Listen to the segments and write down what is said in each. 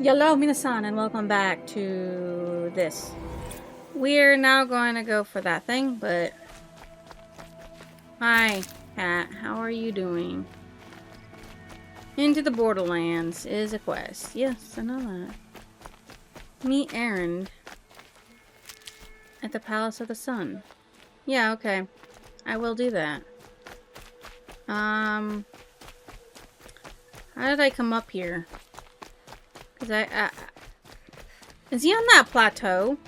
Hello, minasan, and welcome back to this. We're now going to go for that thing, but... Hi, cat. How are you doing? Into the Borderlands is a quest. Yes, I know that. Meet Erend at the Palace of the Sun. Yeah, okay. I will do that. How did I come up here? Because is he on that plateau?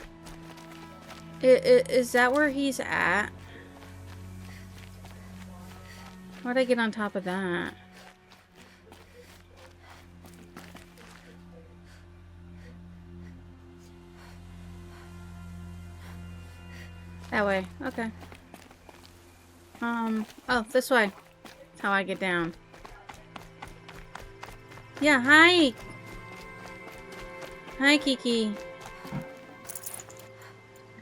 Is that where he's at? How'd I get on top of that? That way. Okay. Oh, this way. That's how I get down. Yeah, hi! Hi, Kiki.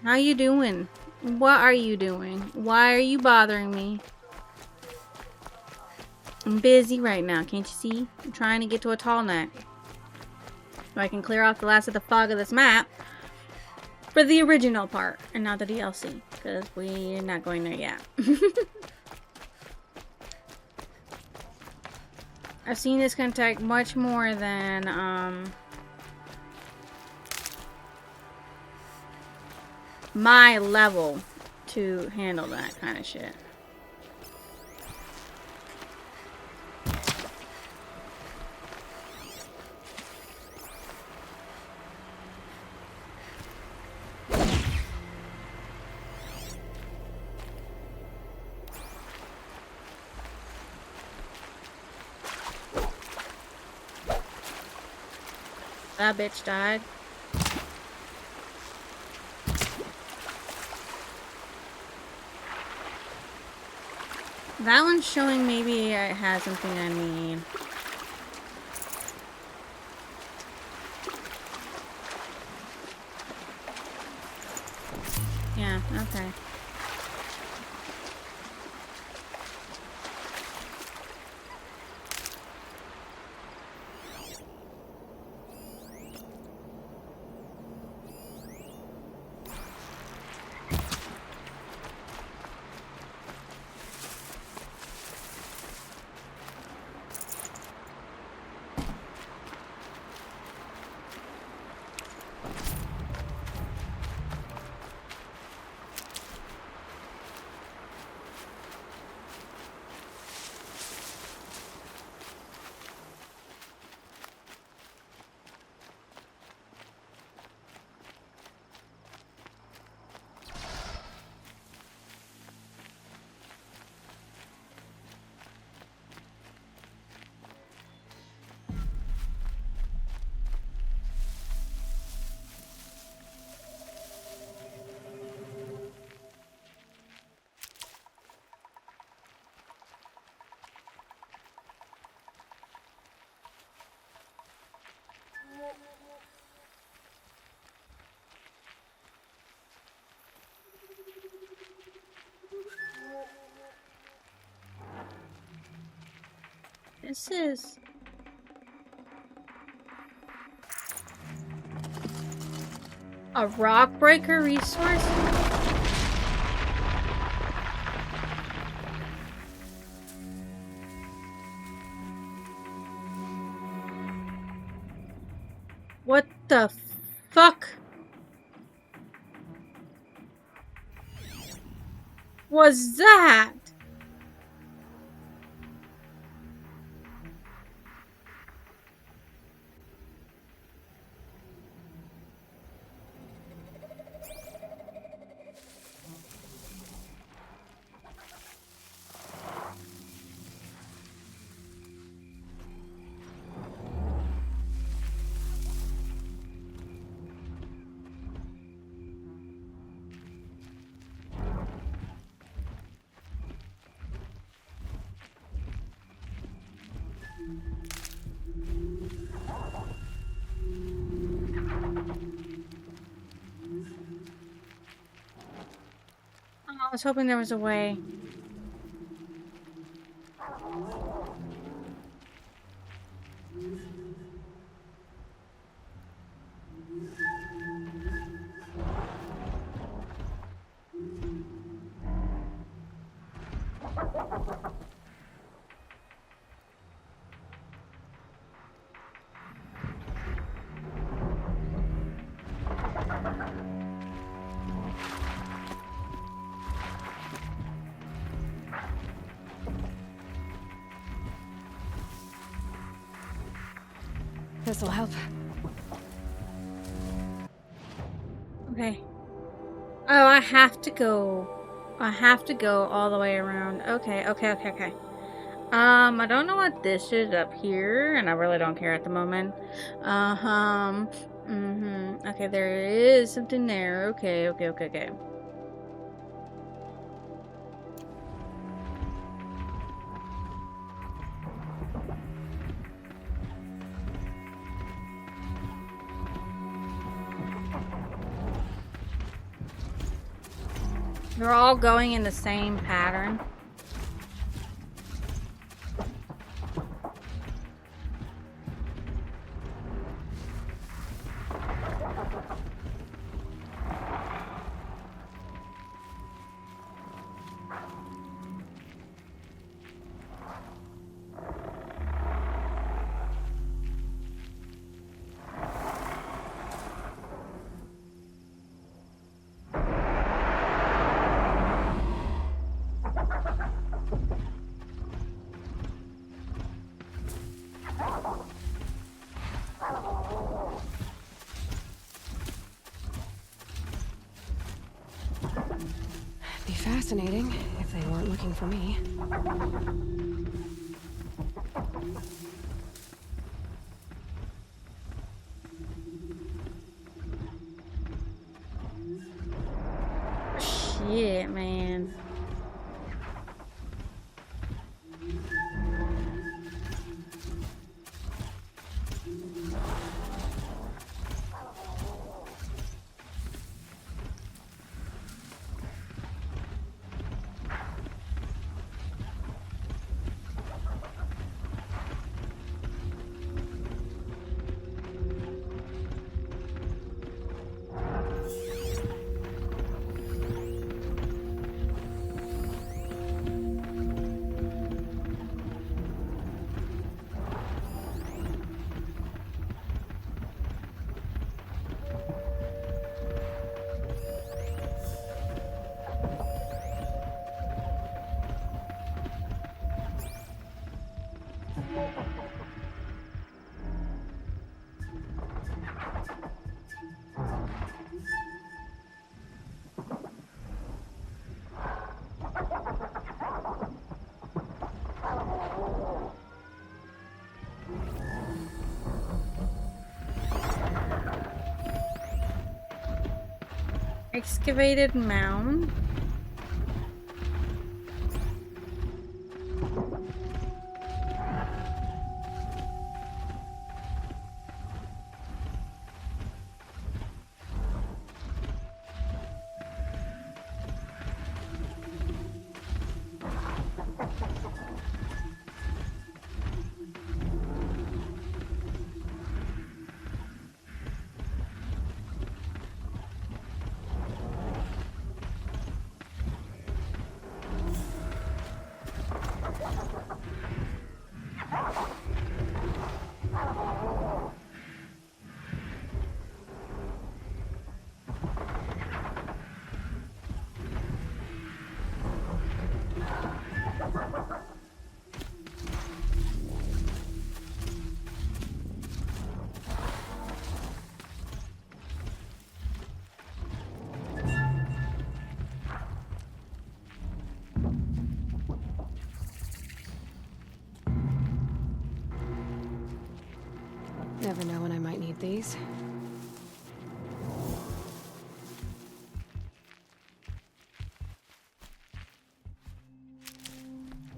How you doing? What are you doing? Why are you bothering me? I'm busy right now, can't you see? I'm trying to get to a tall neck. So I can clear off the last of the fog of this map for the original part, and not the DLC, because we're not going there yet. I've seen this can take much more than, my level to handle that kind of shit. That bitch died. That one's showing maybe it has something I need. Yeah, okay. This is... a rock breaker resource? What the fuck was that? Oh, I was hoping there was a way. This'll help. Okay. Oh, I have to go. I have to go all the way around. Okay, okay, okay, okay. I don't know what this is up here, and I really don't care at the moment. Okay, there is something there. Okay, okay, okay, okay. They're all going in the same pattern. Be fascinating if they weren't looking for me. Shit, man. Excavated mound. Never know when I might need these.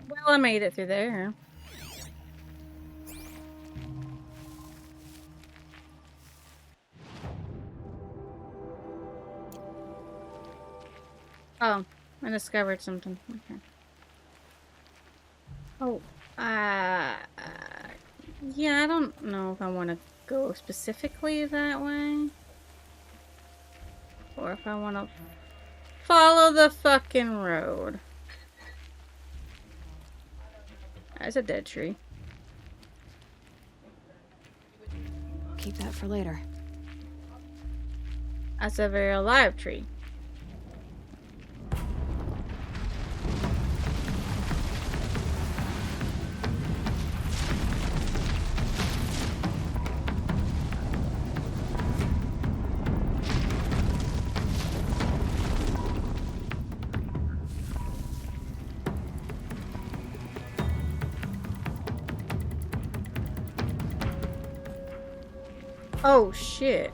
Well, I made it through there. Oh, I discovered something. Okay. Oh, yeah, I don't know if I want to go specifically that way. or if I want to follow the fucking road. That's a dead tree. Keep that for later. That's a very alive tree. Oh shit.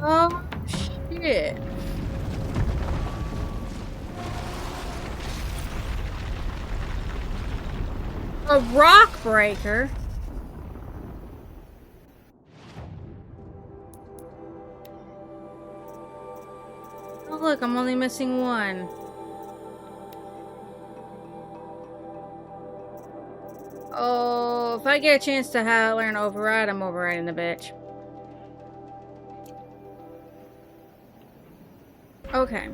Oh shit. A rock breaker? Oh look, I'm only missing one. Oh, if I get a chance to learn override, I'm overriding the bitch. Okay.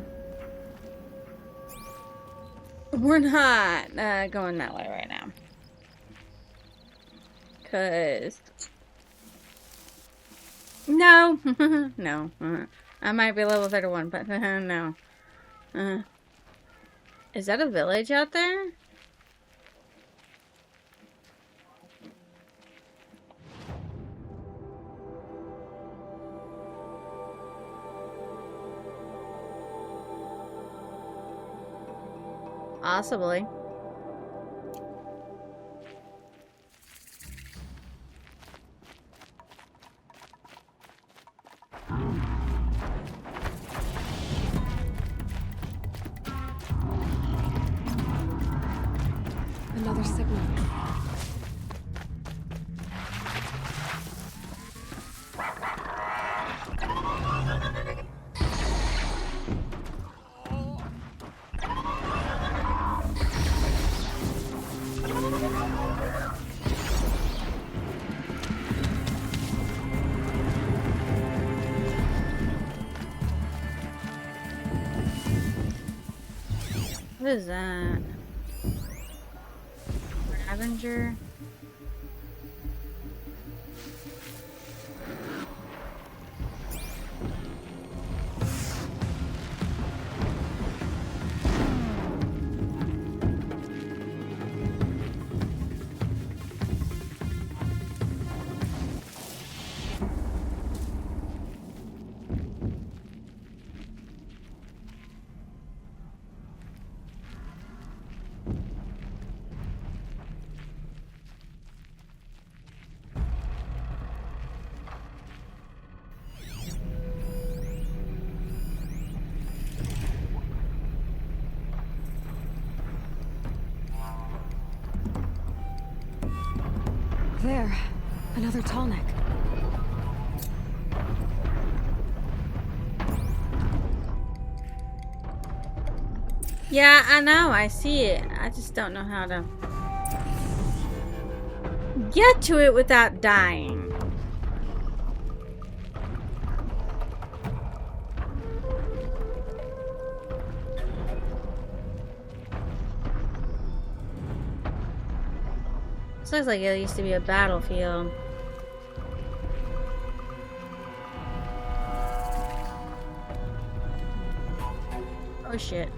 We're not going that way right now. Cause... No. No. I might be level 31, but no. Is that a village out there? Possibly. Another signal. What is that? Avenger? There. Another tall neck. Yeah, I know. I see it. I just don't know how to get to it without dying. This looks like it used to be a battlefield. Oh shit.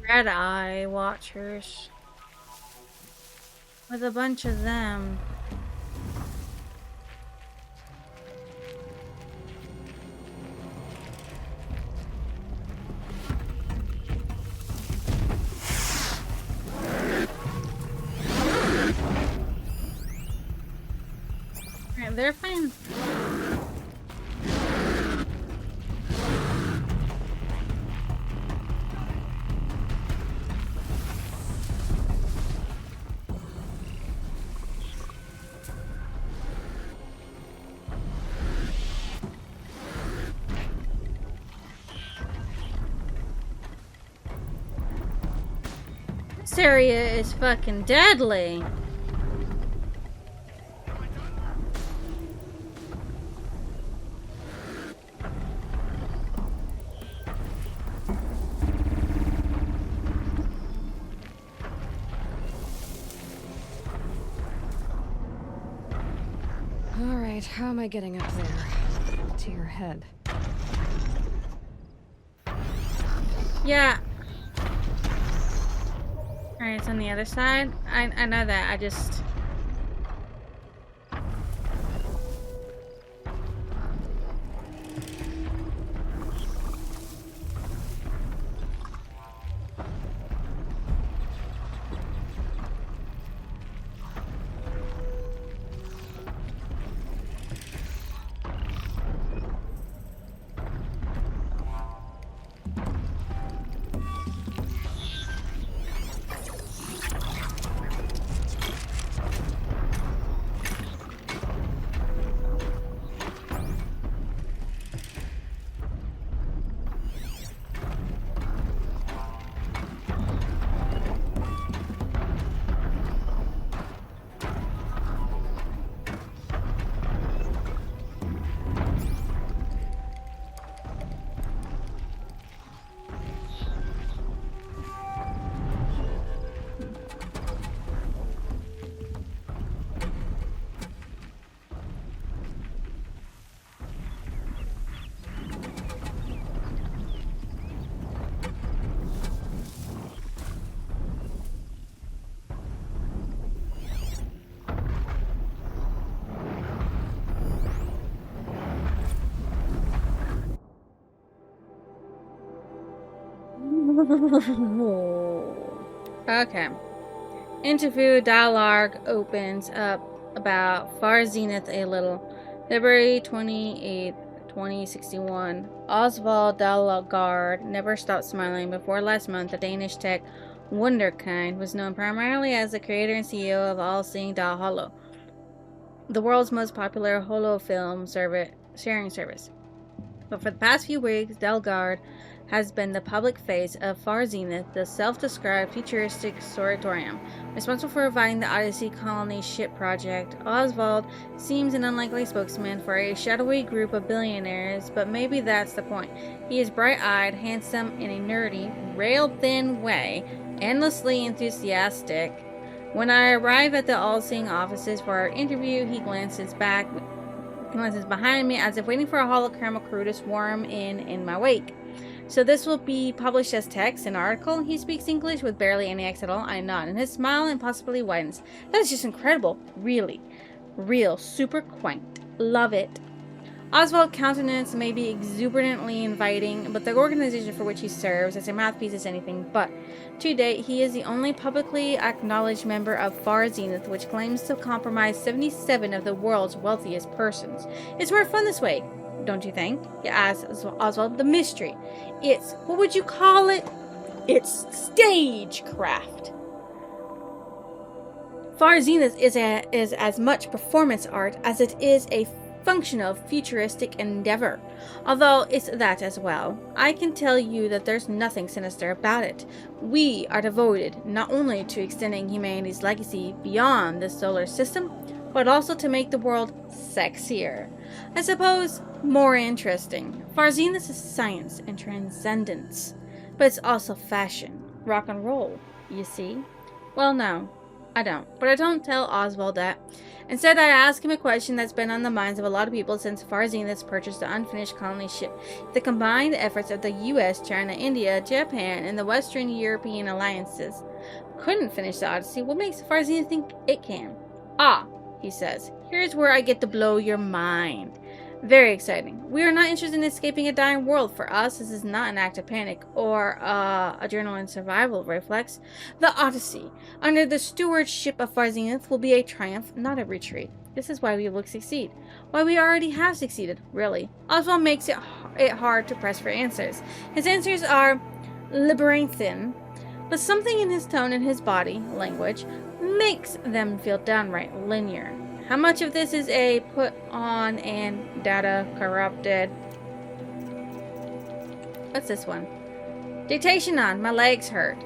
Red Eye Watchers. With a bunch of them. They're fine. This area is fucking deadly. Alright, how am I getting up there? To your head. Yeah. Alright, it's on the other side. I know that. I just... Okay. Interview dialogue opens up about Far Zenith a little. February 28th, 2061. Oswald Dalgard never stopped smiling. Before last month, the Danish tech Wunderkind was known primarily as the creator and CEO of All Seeing Dal Hollow, the world's most popular holofilm sharing service. But for the past few weeks, Dalgard has been the public face of Far Zenith, the self-described futuristic sanatorium, responsible for reviving the Odyssey colony ship project. Oswald seems an unlikely spokesman for a shadowy group of billionaires, but maybe that's the point. He is bright-eyed, handsome, in a nerdy, rail-thin way, endlessly enthusiastic. When I arrive at the All-Seeing offices for our interview, he glances behind me as if waiting for a holographic crew to swarm in my wake. So this will be published as text, an article. He speaks English with barely any accent at all. I nod, and his smile impossibly widens. That is just incredible. Really. Real. Super quaint. Love it. Oswald's countenance may be exuberantly inviting, but the organization for which he serves as a mouthpiece is anything but. To date, he is the only publicly acknowledged member of Far Zenith, which claims to comprise 77 of the world's wealthiest persons. It's more fun this way, don't you think? He asks Oswald. The mystery. It's, what would you call it? It's stagecraft. Far Zenith is as much performance art as it is a functional futuristic endeavor, although it's that as well. I can tell you that there's nothing sinister about it. We are devoted not only to extending humanity's legacy beyond the solar system, but also to make the world sexier. I suppose more interesting. Far Zenith is science and transcendence, but it's also fashion, rock and roll, you see? Well, no, I don't. But I don't tell Oswald that. Instead, I ask him a question that's been on the minds of a lot of people since Far Zenith purchased the unfinished colony ship. The combined efforts of the US, China, India, Japan, and the Western European alliances couldn't finish the Odyssey. What makes Far Zenith think it can? Ah, he says. Here's where I get to blow your mind. Very exciting. We are not interested in escaping a dying world. For us, this is not an act of panic or adrenaline survival reflex. The Odyssey, under the stewardship of Far Zenith, will be a triumph, not a retreat. This is why we will succeed. Why we already have succeeded, really. Oswald makes it hard to press for answers. His answers are labyrinthian, but something in his tone and his body language makes them feel downright linear. How much of this is a put on and data corrupted? What's this one? Dictation on. My legs hurt.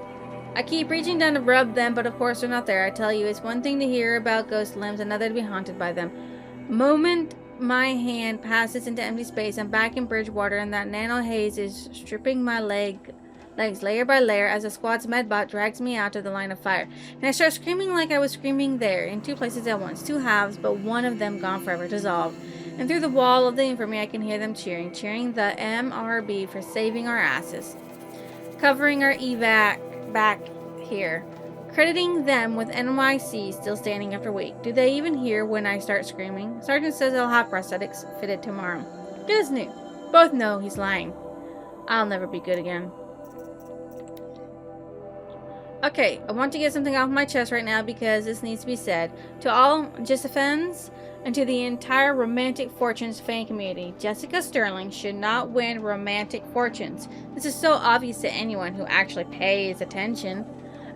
I keep reaching down to rub them, but of course they're not there. I tell you, it's one thing to hear about ghost limbs, another to be haunted by them. Moment my hand passes into empty space, I'm back in Bridgewater, and that nano haze is stripping my legs layer by layer as the squad's medbot drags me out of the line of fire. And I start screaming like I was screaming there, in two places at once, two halves, but one of them gone forever, dissolved. And through the wall of the infirmary I can hear them cheering the MRB for saving our asses. Covering our evac back here. Crediting them with NYC still standing after week. Do they even hear when I start screaming? Sergeant says I'll have prosthetics fitted tomorrow. Good as new. Both know he's lying. I'll never be good again. Okay, I want to get something off my chest right now because this needs to be said. To all Josephines and to the entire Romantic Fortunes fan community, Jessica Sterling should not win Romantic Fortunes. This is so obvious to anyone who actually pays attention.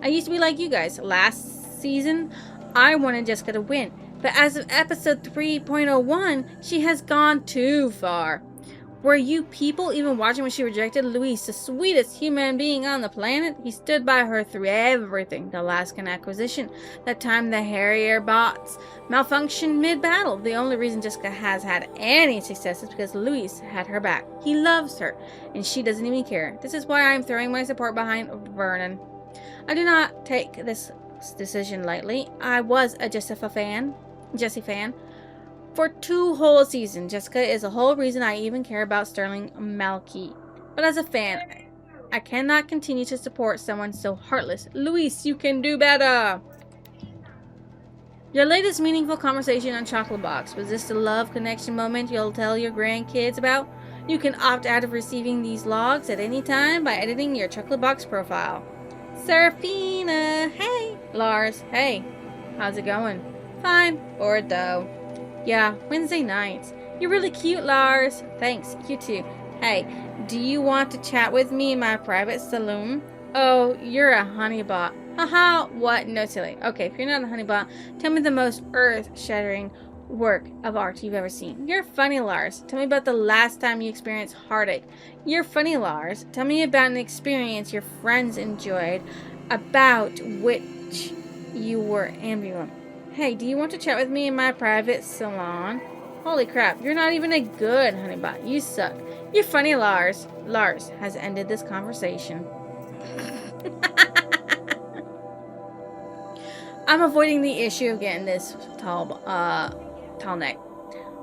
I used to be like you guys. Last season, I wanted Jessica to win. But as of episode 3.01, she has gone too far. Were you people even watching when she rejected Luis, the sweetest human being on the planet? He stood by her through everything. The Alaskan acquisition, that time the Harrier bots malfunctioned mid-battle. The only reason Jessica has had any success is because Luis had her back. He loves her, and she doesn't even care. This is why I'm throwing my support behind Vernon. I do not take this decision lightly. I was a Jessie fan. For 2 whole seasons, Jessica is the whole reason I even care about Sterling Malky. But as a fan, I cannot continue to support someone so heartless. Luis, you can do better! Your latest meaningful conversation on Chocolate Box. Was this the love connection moment you'll tell your grandkids about? You can opt out of receiving these logs at any time by editing your Chocolate Box profile. Serafina, hey! Lars, hey! How's it going? Fine. Bored though. Yeah, Wednesday nights. You're really cute, Lars. Thanks, you too. Hey, do you want to chat with me in my private saloon? Oh, you're a honeybot. Haha, what? No, silly. Okay, if you're not a honeybot, tell me the most earth-shattering work of art you've ever seen. You're funny, Lars. Tell me about the last time you experienced heartache. You're funny, Lars. Tell me about an experience your friends enjoyed, about which you were ambivalent. Hey, do you want to chat with me in my private salon? Holy crap, you're not even a good honeybot. You suck. You're funny, Lars. Lars has ended this conversation. I'm avoiding the issue of getting this tall neck.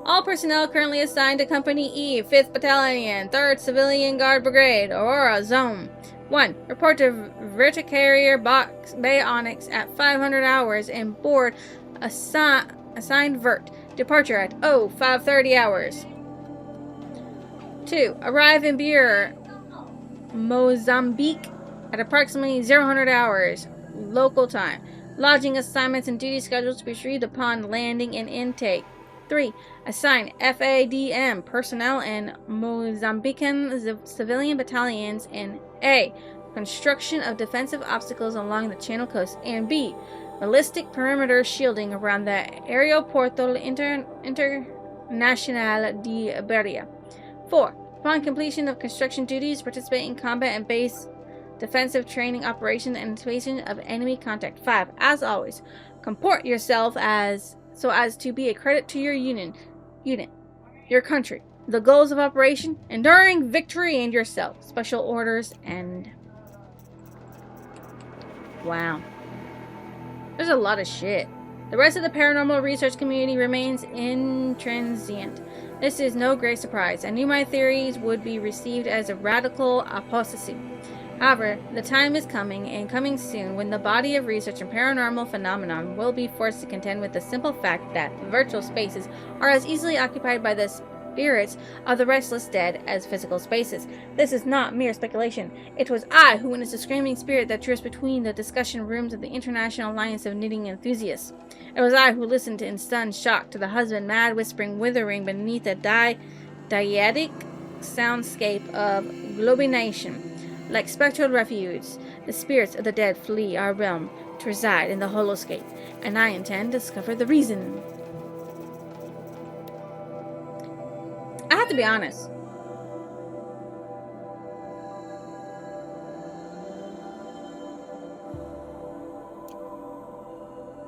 All personnel currently assigned to Company E, 5th Battalion, 3rd Civilian Guard Brigade, Aurora Zone. 1. Report to Verticarrier Box Bay Onyx at 500 hours and board assigned Vert. Departure at 5:30 hours. 2. Arrive in Bure, Mozambique at approximately 0 hours local time. Lodging assignments and duty schedules to be received upon landing and intake. 3. Assign FADM personnel in Mozambican civilian battalions in A. Construction of defensive obstacles along the Channel coast, and B. Ballistic perimeter shielding around the Aeroporto Internacional de Iberia. 4. Upon completion of construction duties, participate in combat and base defensive training operations and anticipation of enemy contact. 5. As always, comport yourself so as to be a credit to your unit, your country, the goals of operation, enduring victory, and yourself. Special orders and... Wow. There's a lot of shit. The rest of the paranormal research community remains intransient. This is no great surprise. I knew my theories would be received as a radical apostasy. However, the time is coming, and coming soon, when the body of research in paranormal phenomenon will be forced to contend with the simple fact that virtual spaces are as easily occupied by the spirits of the restless dead as physical spaces. This is not mere speculation. It was I who witnessed the screaming spirit that drifts between the discussion rooms of the International Alliance of Knitting Enthusiasts. It was I who listened in stunned shock to the husband mad whispering withering beneath a dyadic soundscape of globination. Like spectral refuges, the spirits of the dead flee our realm to reside in the holoscape, and I intend to discover the reason. I have to be honest.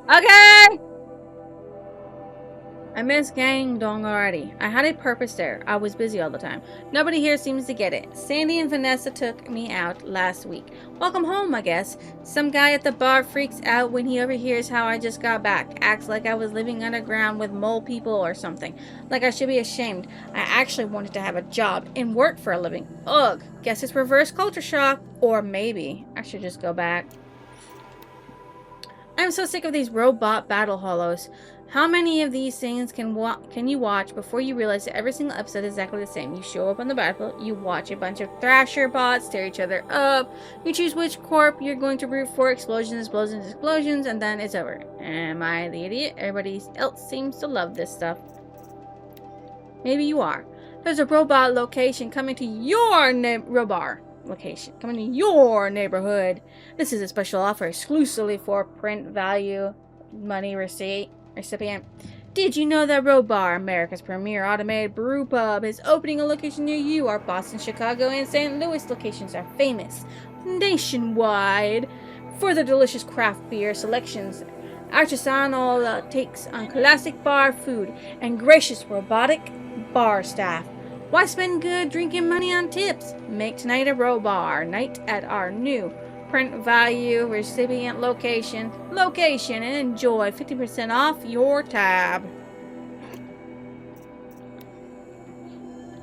Okay! I miss Gang Dong already. I had a purpose there. I was busy all the time. Nobody here seems to get it. Sandy and Vanessa took me out last week. Welcome home, I guess. Some guy at the bar freaks out when he overhears how I just got back. Acts like I was living underground with mole people or something. Like I should be ashamed. I actually wanted to have a job and work for a living. Ugh. Guess it's reverse culture shock. Or maybe I should just go back. I'm so sick of these robot battle hollows. How many of these things can you watch before you realize that every single episode is exactly the same? You show up on the battlefield, you watch a bunch of Thrasher bots tear each other up, you choose which corp you're going to root for, explosions, and then it's over. Am I the idiot? Everybody else seems to love this stuff. Maybe you are. There's a robot location coming to your coming to your neighborhood. This is a special offer exclusively for print value money recipient. Did you know that Robar, America's premier automated brew pub, is opening a location near you? Our Boston, Chicago, and St. Louis locations are famous nationwide for the delicious craft beer selections, artisanal takes on classic bar food, and gracious robotic bar staff. Why spend good drinking money on tips? Make tonight a Robar night at our new print value recipient location and enjoy 50% off your tab.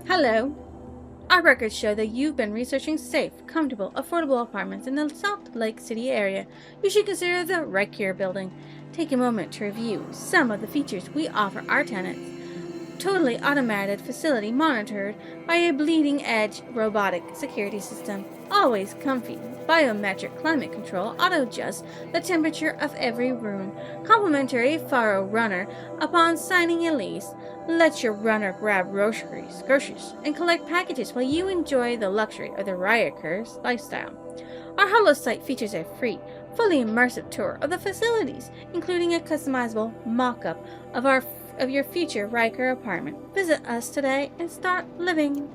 Hello. Our records show that you've been researching safe, comfortable, affordable apartments in the Salt Lake City area. You should consider the Recure building. Take a moment to review some of the features we offer our tenants. Totally automated facility monitored by a bleeding-edge robotic security system. Always comfy. Biometric climate control auto-adjusts the temperature of every room. Complimentary Faro runner upon signing a lease. Let your runner grab groceries, and collect packages while you enjoy the luxury of the Rioters lifestyle. Our HoloSite features a free, fully immersive tour of the facilities, including a customizable mock-up of your future Riker apartment. Visit us today and start living.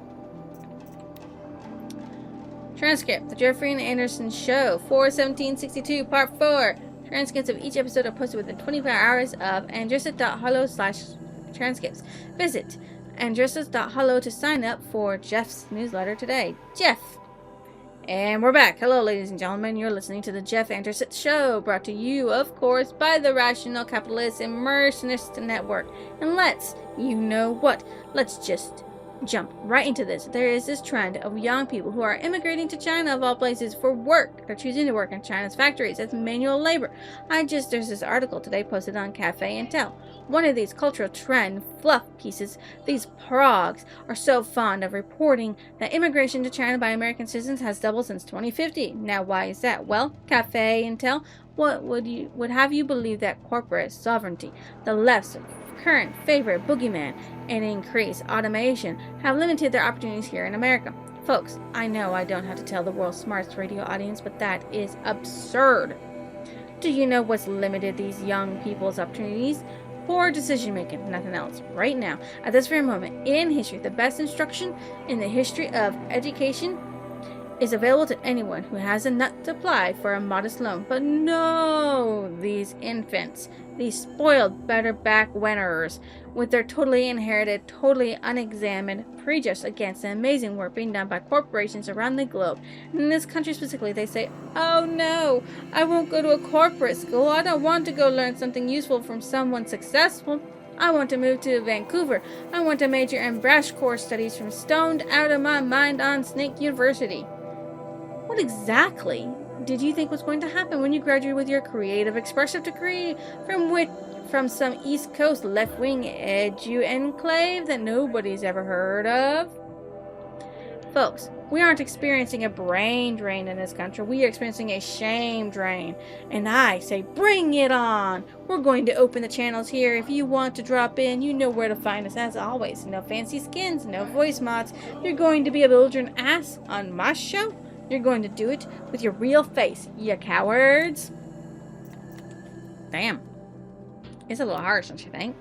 Transcript: The Jeffrey and Anderson Show, 4/17/62, Part 4. Transcripts of each episode are posted within 24 hours of andressa.holo/transcripts. Visit andressa.holo to sign up for Jeff's newsletter today. Jeff! And we're back. Hello, ladies and gentlemen. You're listening to the Jeff Anderson Show, brought to you, of course, by the Rational Capitalist Immersionist Network. And let's just jump right into this. There is this trend of young people who are immigrating to China, of all places, for work. They're choosing to work in China's factories as manual labor. There's this article today posted on Cafe Intel. One of these cultural trend fluff pieces, these progs are so fond of reporting that immigration to China by American citizens has doubled since 2050. Now, why is that? Well, Cafe Intel, what would have you believe that corporate sovereignty, the left's current favorite boogeyman, and increased automation have limited their opportunities here in America. Folks, I know I don't have to tell the world's smartest radio audience, but that is absurd. Do you know what's limited these young people's opportunities? Poor decision making, nothing else. Right now, at this very moment in history, the best instruction in the history of education is available to anyone who has a nut to apply for a modest loan. But no, these infants, these spoiled better back winners, with their totally inherited, totally unexamined prejudice against the amazing work being done by corporations around the globe. And in this country specifically, they say, oh no, I won't go to a corporate school. I don't want to go learn something useful from someone successful. I want to move to Vancouver. I want to major in brash core studies from stoned out of my mind on Snake University. What exactly did you think was going to happen when you graduated with your creative expressive degree? from some East Coast left-wing edu enclave that nobody's ever heard of. Folks, we aren't experiencing a brain drain in this country. We are experiencing a shame drain. And I say, bring it on. We're going to open the channels here. If you want to drop in, you know where to find us as always. No fancy skins, no voice mods. You're going to be able to turn ass on my show. You're going to do it with your real face, you cowards. Damn. It's a little harsh, don't you think?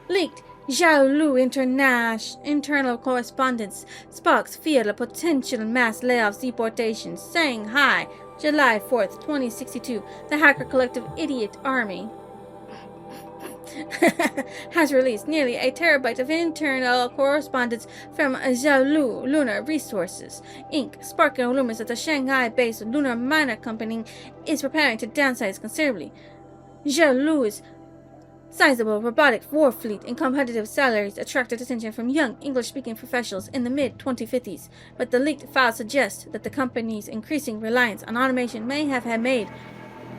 Leaked Zhao Lu internal correspondence sparks fear of potential mass layoffs, deportations. Shanghai, July 4th, 2062. The hacker collective Idiot Army has released nearly a terabyte of internal correspondence from Zhao Lu Lunar Resources, Inc., sparking rumors that the Shanghai-based lunar miner company is preparing to downsize considerably. Zhao Lu's sizable robotic war fleet and competitive salaries attracted attention from young English-speaking professionals in the mid-2050s, but the leaked files suggest that the company's increasing reliance on automation may have made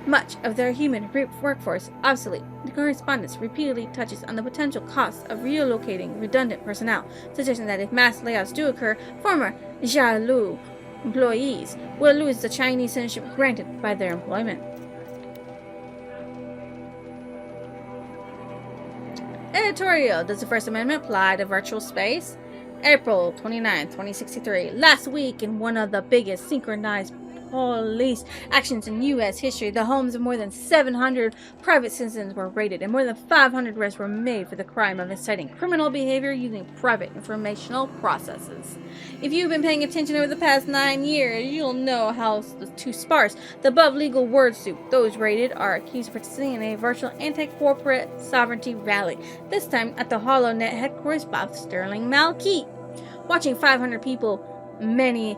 much of their human workforce obsolete. The correspondence repeatedly touches on the potential costs of relocating redundant personnel, suggesting that if mass layoffs do occur, former Zhao Lu employees will lose the Chinese citizenship granted by their employment. Editorial. Does the First Amendment apply to virtual space? April 29, 2063. Last week, in one of the biggest synchronized police actions in U.S. history, the homes of more than 700 private citizens were raided, and more than 500 arrests were made for the crime of inciting criminal behavior using private informational processes. If you've been paying attention over the past 9 years, you'll know how too sparse the above legal word soup. Those raided are accused of participating in a virtual anti-corporate sovereignty rally, this time at the HoloNet headquarters of Sterling Malkeet. Watching 500 people, many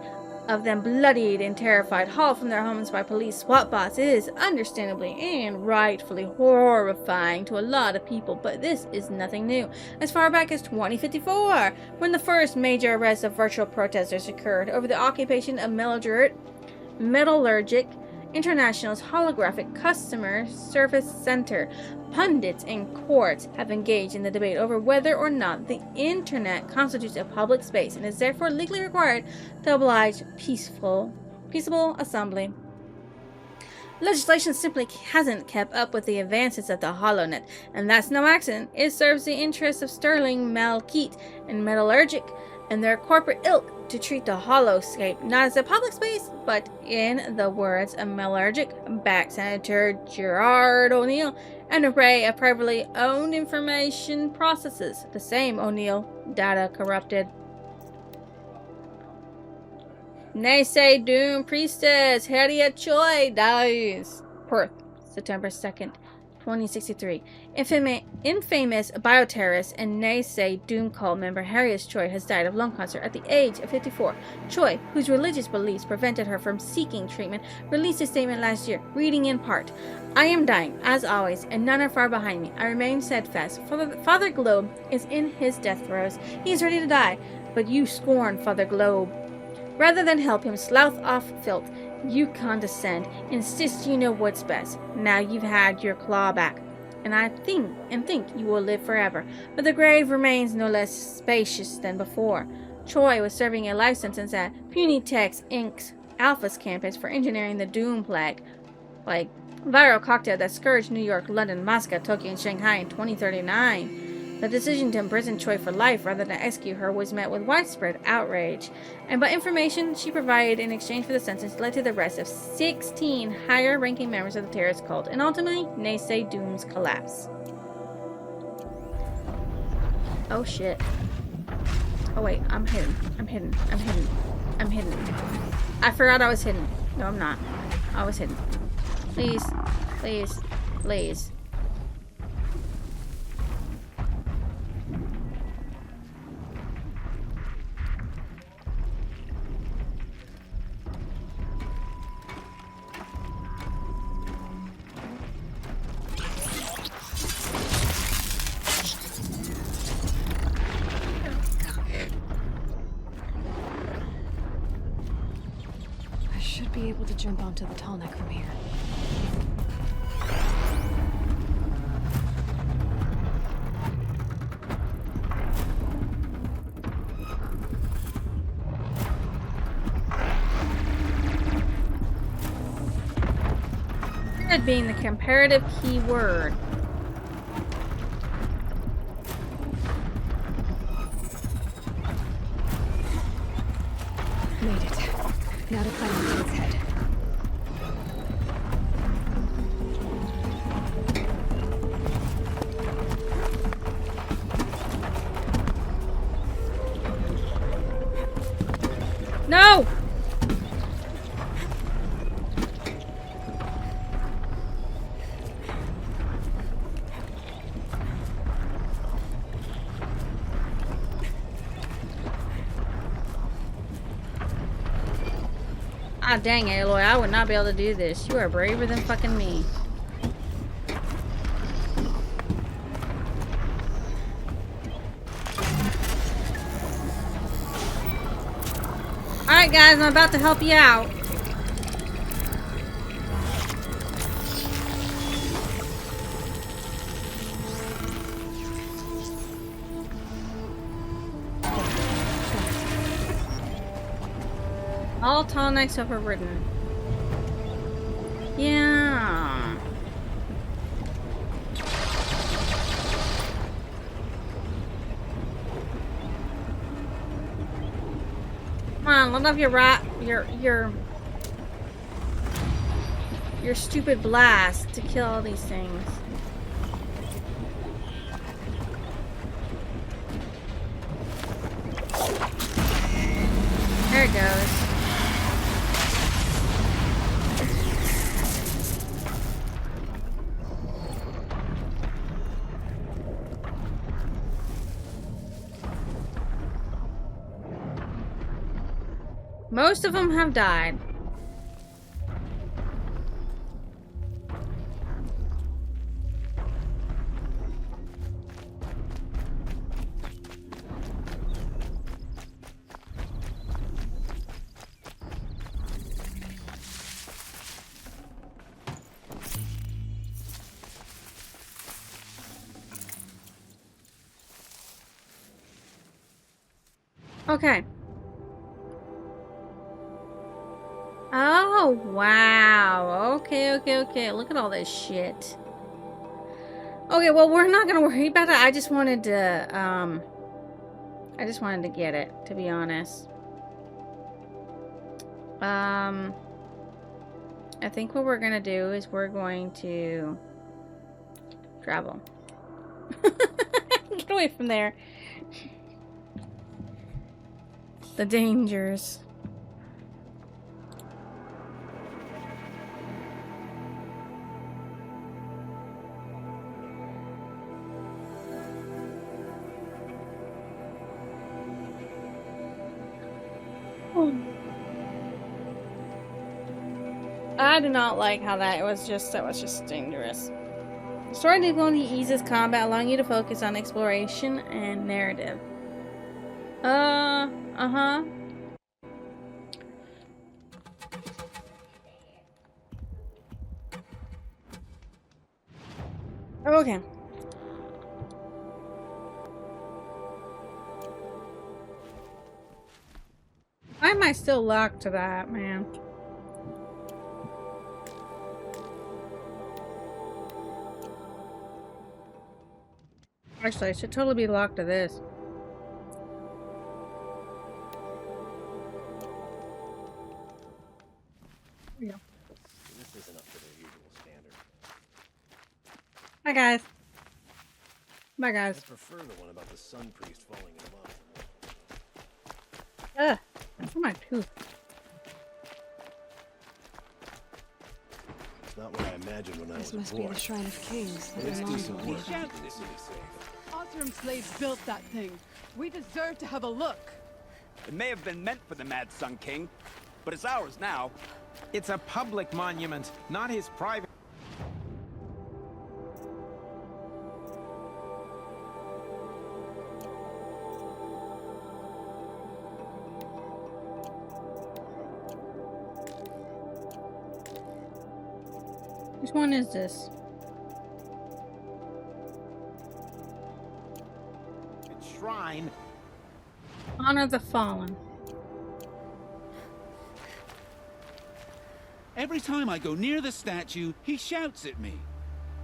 of them bloodied and terrified, hauled from their homes by police SWAT bots is understandably and rightfully horrifying to a lot of people, but this is nothing new. As far back as 2054, when the first major arrest of virtual protesters occurred over the occupation of Metallurgic International's holographic customer service center, pundits and courts have engaged in the debate over whether or not the internet constitutes a public space and is therefore legally required to oblige peaceable assembly. Legislation simply hasn't kept up with the advances of the HoloNet, and that's no accident. It serves the interests of Sterling Malkeet and Metallurgic and their corporate ilk to treat the holoscape not as a public space, but, in the words of Metallurgic-backed Senator Gerard O'Neill, an array of privately owned information processes. The same O'Neill, data corrupted. Naysay Doom Priestess Harriet Choi dies. Perth, September 2nd, 2063. Infamous bioterrorist and Naysay Doom cult member Harriet Choi has died of lung cancer at the age of 54. Choi, whose religious beliefs prevented her from seeking treatment, released a statement last year, reading in part, "I am dying, as always, and none are far behind me. I remain steadfast. Father Globe is in his death throes. He is ready to die, but you scorn Father Globe. Rather than help him slough off filth, you condescend, insist you know what's best. Now you've had your claw back, and I think you will live forever. But the grave remains no less spacious than before." Choi was serving a life sentence at Punitex Inc.'s Alphas campus for engineering the Doom plague, viral cocktail that scourged New York, London, Moscow, Tokyo, and Shanghai in 2039. The decision to imprison Choi for life rather than execute her was met with widespread outrage, and by information she provided in exchange for the sentence led to the arrest of 16 higher-ranking members of the terrorist cult, and ultimately Naysay Doom's collapse. Oh shit. Oh wait, I'm hidden. I forgot I was hidden. No, I'm not. I was hidden. Please. Be able to jump onto the tall neck from here. That being the comparative key word. Made it. Now to climb into its head. No! Ah, dang, Aloy, I would not be able to do this. You are braver than fucking me. Alright, guys, I'm about to help you out. All tall knights overridden. Yeah. Come on, let off your stupid blast to kill all these things. There it goes. Most of them have died. Okay. Oh, wow. Okay. Look at all this shit. Okay, well, we're not gonna worry about it. I just wanted to get it, to be honest. I think what we're gonna do is we're going to travel. Get away from there. The dangers. I do not like how that was just dangerous. Story difficulty eases combat, allowing you to focus on exploration and narrative. Uh-huh. Okay. Why am I still locked to that, man? Actually, I should totally be locked to this. There we go. This isn't up to their usual standard. Hi, guys. Bye, guys. I prefer the one about the sun priest falling in love. Ugh. That's my tooth. It's not what I imagined when I was This must a be boy. the Shrine of Kings that It's belongs decent to work. me. Keeping the city safe. Oseram slaves built that thing. We deserve to have a look. It may have been meant for the Mad Sun King, but it's ours now. It's a public monument, not his private. Which one is this? Shrine. Honor the Fallen. Every time I go near the statue, he shouts at me.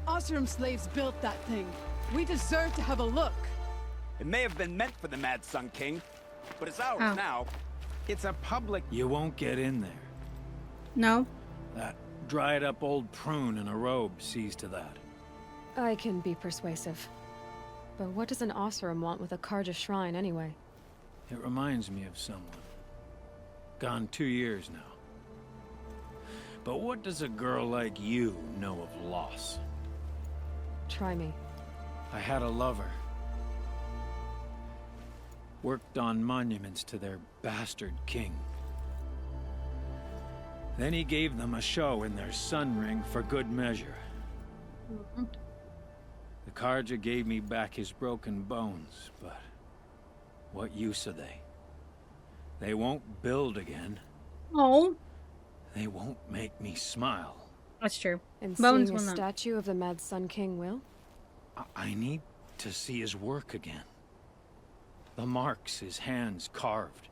Osram slaves built that thing. We deserve to have a look. It may have been meant for the Mad Sun King, but it's ours Oh. now. It's a public... You won't get in there. No. That dried up old prune in a robe sees to that. I can be persuasive. But what does an Osram want with a Karja shrine anyway? It reminds me of someone. Gone 2 years now. But what does a girl like you know of loss? Try me. I had a lover. Worked on monuments to their bastard king. Then he gave them a show in their sun ring for good measure. The Karja gave me back his broken bones, but what use are they? They won't build again. Oh, They won't make me smile. that's true. And Bones seeing a will not. statue of the Mad Sun King will? I need to see his work again. The marks his hands carved.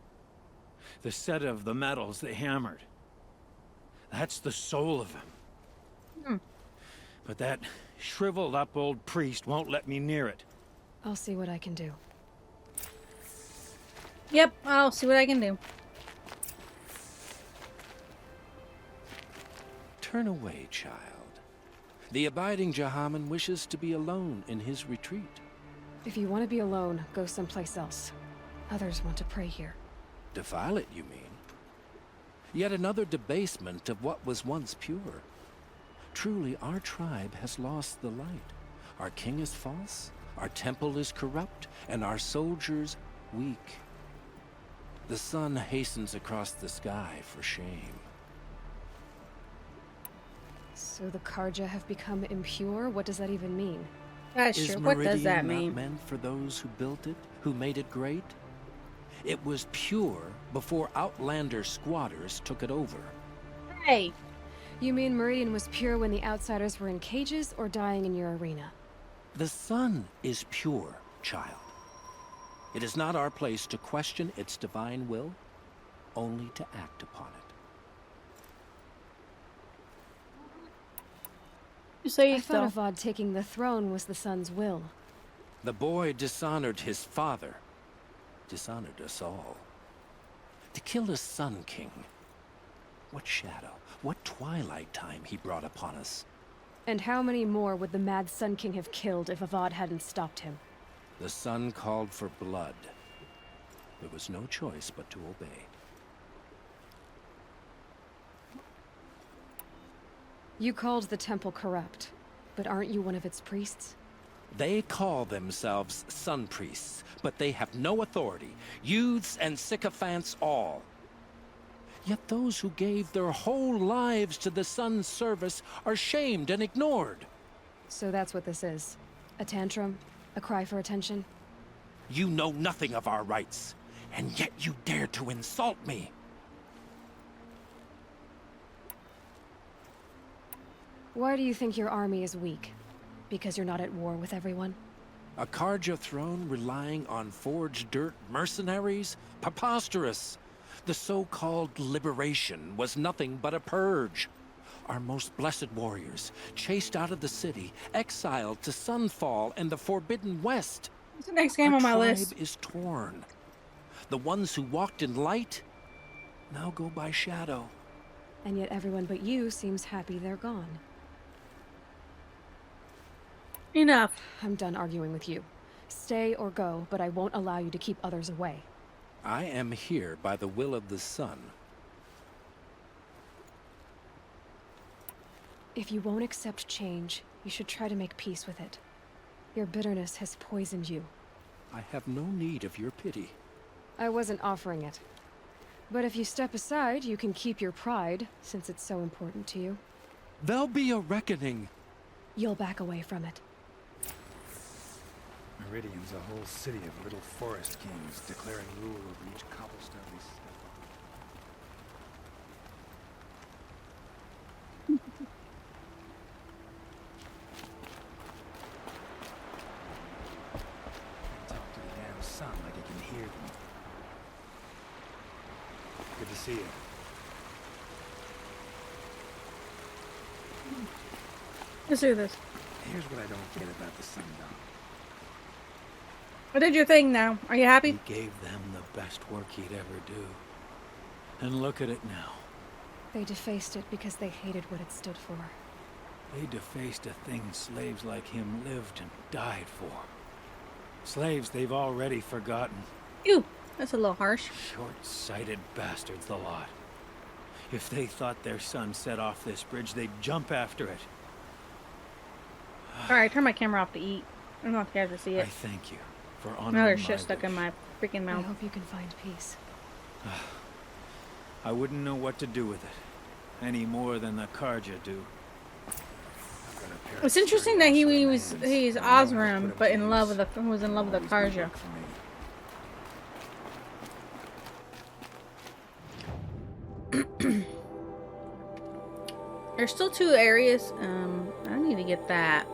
The set of the metals they hammered. That's the soul of him. Hmm. But that shriveled up old priest won't let me near it. I'll see what I can do. Yep, I'll see what I can do. Turn away, child. The abiding Jahaman wishes to be alone in his retreat. If you want to be alone, go someplace else. Others want to pray here. Defile it, you mean? Yet another debasement of what was once pure. Truly, our tribe has lost the light. Our king is false, our temple is corrupt, and our soldiers weak. The sun hastens across the sky for shame. So the Karja have become impure? What does that even mean? That's Is true. What does that Meridian not mean? meant for those who built it, who made it great? It was pure before Outlander squatters took it over. Hey, You mean Meridian was pure when the outsiders were in cages or dying in your arena? The sun is pure, child. It is not our place to question its divine will, only to act upon it. you say I thought so. Avad taking the throne was the sun's will. The boy dishonored his father, dishonored us all. To kill the Sun King. What shadow, what twilight time he brought upon us. And how many more would the Mad Sun King have killed if Avad hadn't stopped him? The sun called for blood. There was no choice but to obey. You called the temple corrupt, but aren't you one of its priests? They call themselves sun priests, but they have no authority. Youths and sycophants all. Yet those who gave their whole lives to the sun's service are shamed and ignored. So that's what this is. A tantrum? A cry for attention? You know nothing of our rights, and yet you dare to insult me. Why do you think your army is weak? Because you're not at war with everyone? A Karja throne relying on forged dirt mercenaries? Preposterous! The so-called liberation was nothing but a purge. Our most blessed warriors, chased out of the city, exiled to Sunfall and the Forbidden West. What's the next game Our on my tribe list? is torn. The ones who walked in light now go by shadow. And yet everyone but you seems happy they're gone. Enough. I'm done arguing with you. Stay or go, but I won't allow you to keep others away. I am here by the will of the sun. If you won't accept change, you should try to make peace with it. Your bitterness has poisoned you. I have no need of your pity. I wasn't offering it. But if you step aside, you can keep your pride, since it's so important to you. There'll be a reckoning. You'll back away from it. Meridian's a whole city of little forest kings declaring rule over each cobblestone they step on. Talk to the damn sun like it can hear them. Good to see you. Let's do this. Here's what I don't get about the Sundown. I did your thing now. Are you happy? He gave them the best work he'd ever do. And look at it now. They defaced it because they hated what it stood for. They defaced a thing slaves like him lived and died for. Slaves they've already forgotten. Ew, that's a little harsh. Short-sighted bastards, the lot. If they thought their son set off this bridge, they'd jump after it. Alright, turn my camera off to eat. I don't know if you guys can see I it. thank you for honoring Another my shit stuck in wish. my freaking I mouth. hope you can find peace. I wouldn't know what to do with it, any more than the Karja do. It's interesting that he's Osram, but in love with the was in love with the Karja. There's still 2 areas. I need to get that.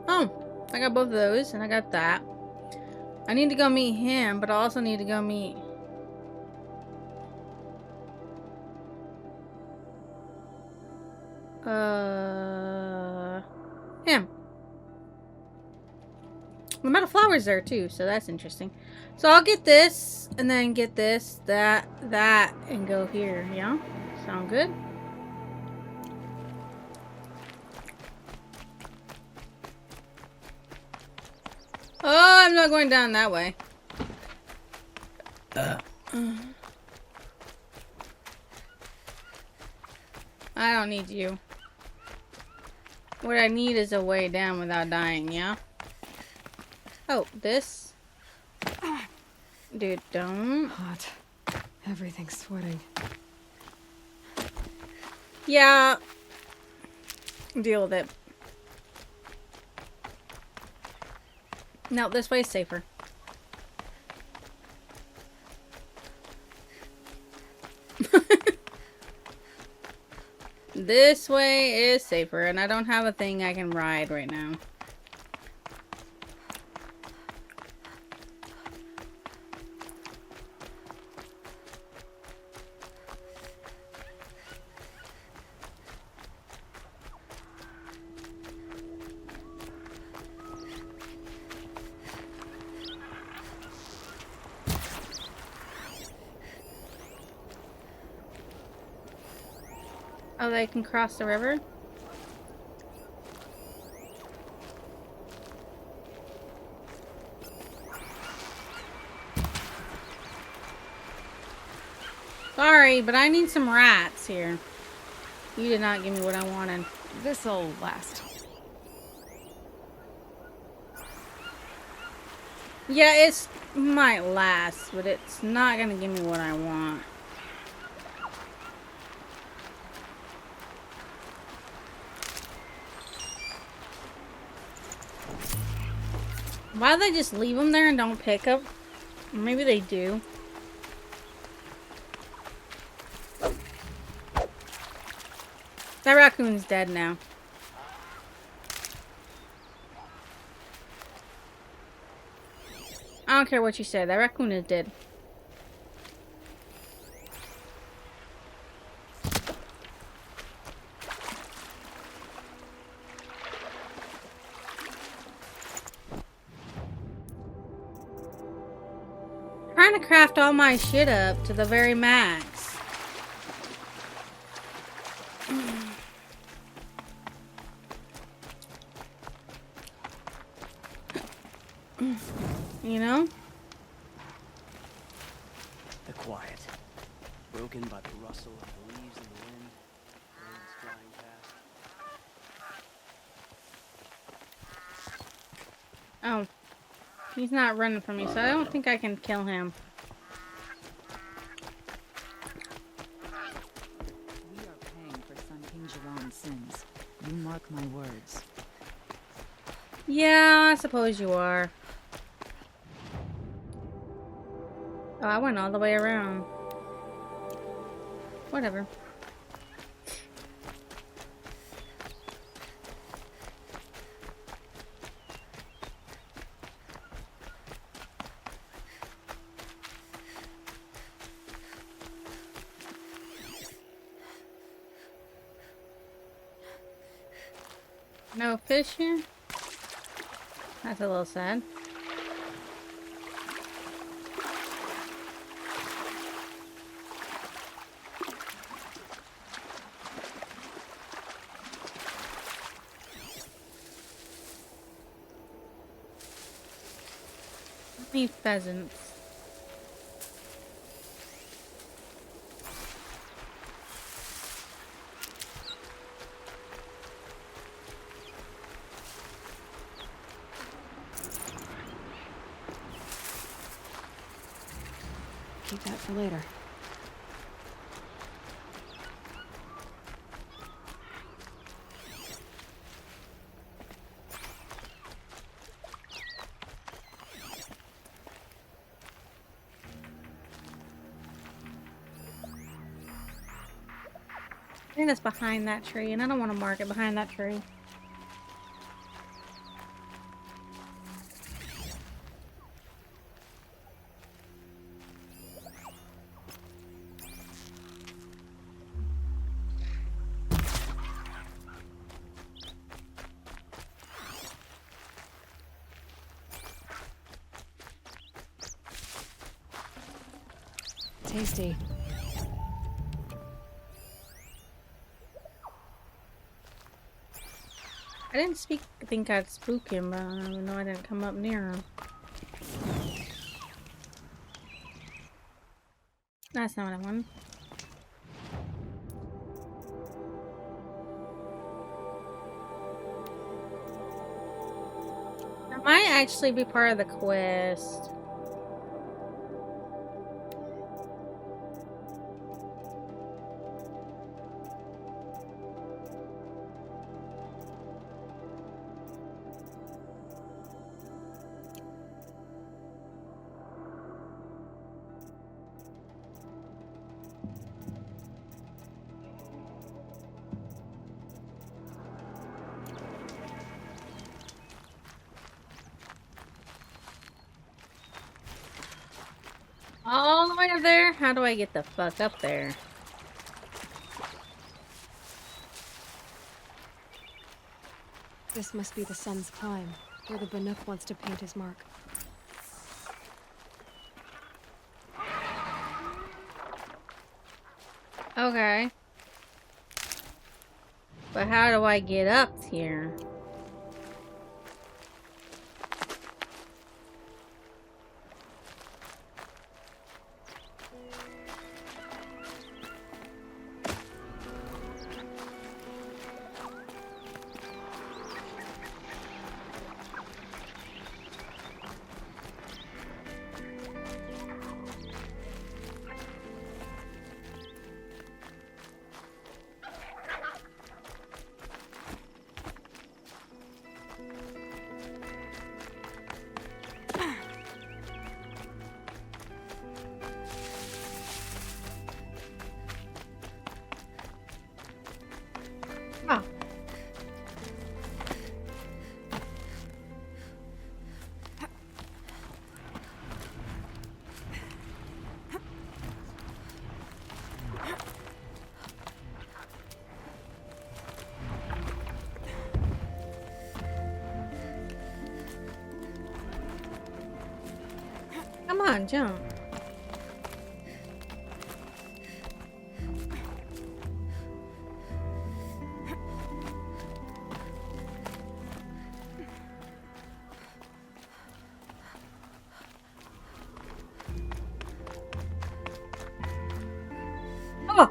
Oh, I got both of those, and I got that. I need to go meet him, but I also need to go meet... him. The metal flower's there too, so that's interesting. So I'll get this, and then get this, that, and go here, yeah? Sound good? Oh, I'm not going down that way. I don't need you. What I need is a way down without dying, yeah? Oh, this? Dude, don't. Hot. Everything's sweating. Yeah. Deal with it. No, this way's safer. This way is safer, and I don't have a thing I can ride right now. Oh, they can cross the river? Sorry, but I need some rats here. You did not give me what I wanted. This'll last. Yeah, it might last, but it's not gonna give me what I want. Why do they just leave them there and don't pick up? Maybe they do. That raccoon's dead now. I don't care what you say. That raccoon is dead. Trying to craft all my shit up to the very max. You know? The quiet, broken by the rustle of the leaves in the wind, birds flying past. Oh. He's not running from me, so I don't think I can kill him. We are paying for Sun King Jiran's sins. You mark my words. Yeah, I suppose you are. Oh, I went all the way around. Whatever. No fish here? That's a little sad. How many pheasants? Keep that for later. I think that's behind that tree, and I don't want to mark it behind that tree. Tasty. I didn't think I'd spook him, but I don't even know I didn't come up near him. That's not what I wanted. That might actually be part of the quest. All the way up there? How do I get the fuck up there? This must be the sun's climb, where the Banuk wants to paint his mark. Okay. But how do I get up here? Oh. Come on, jump. Oh.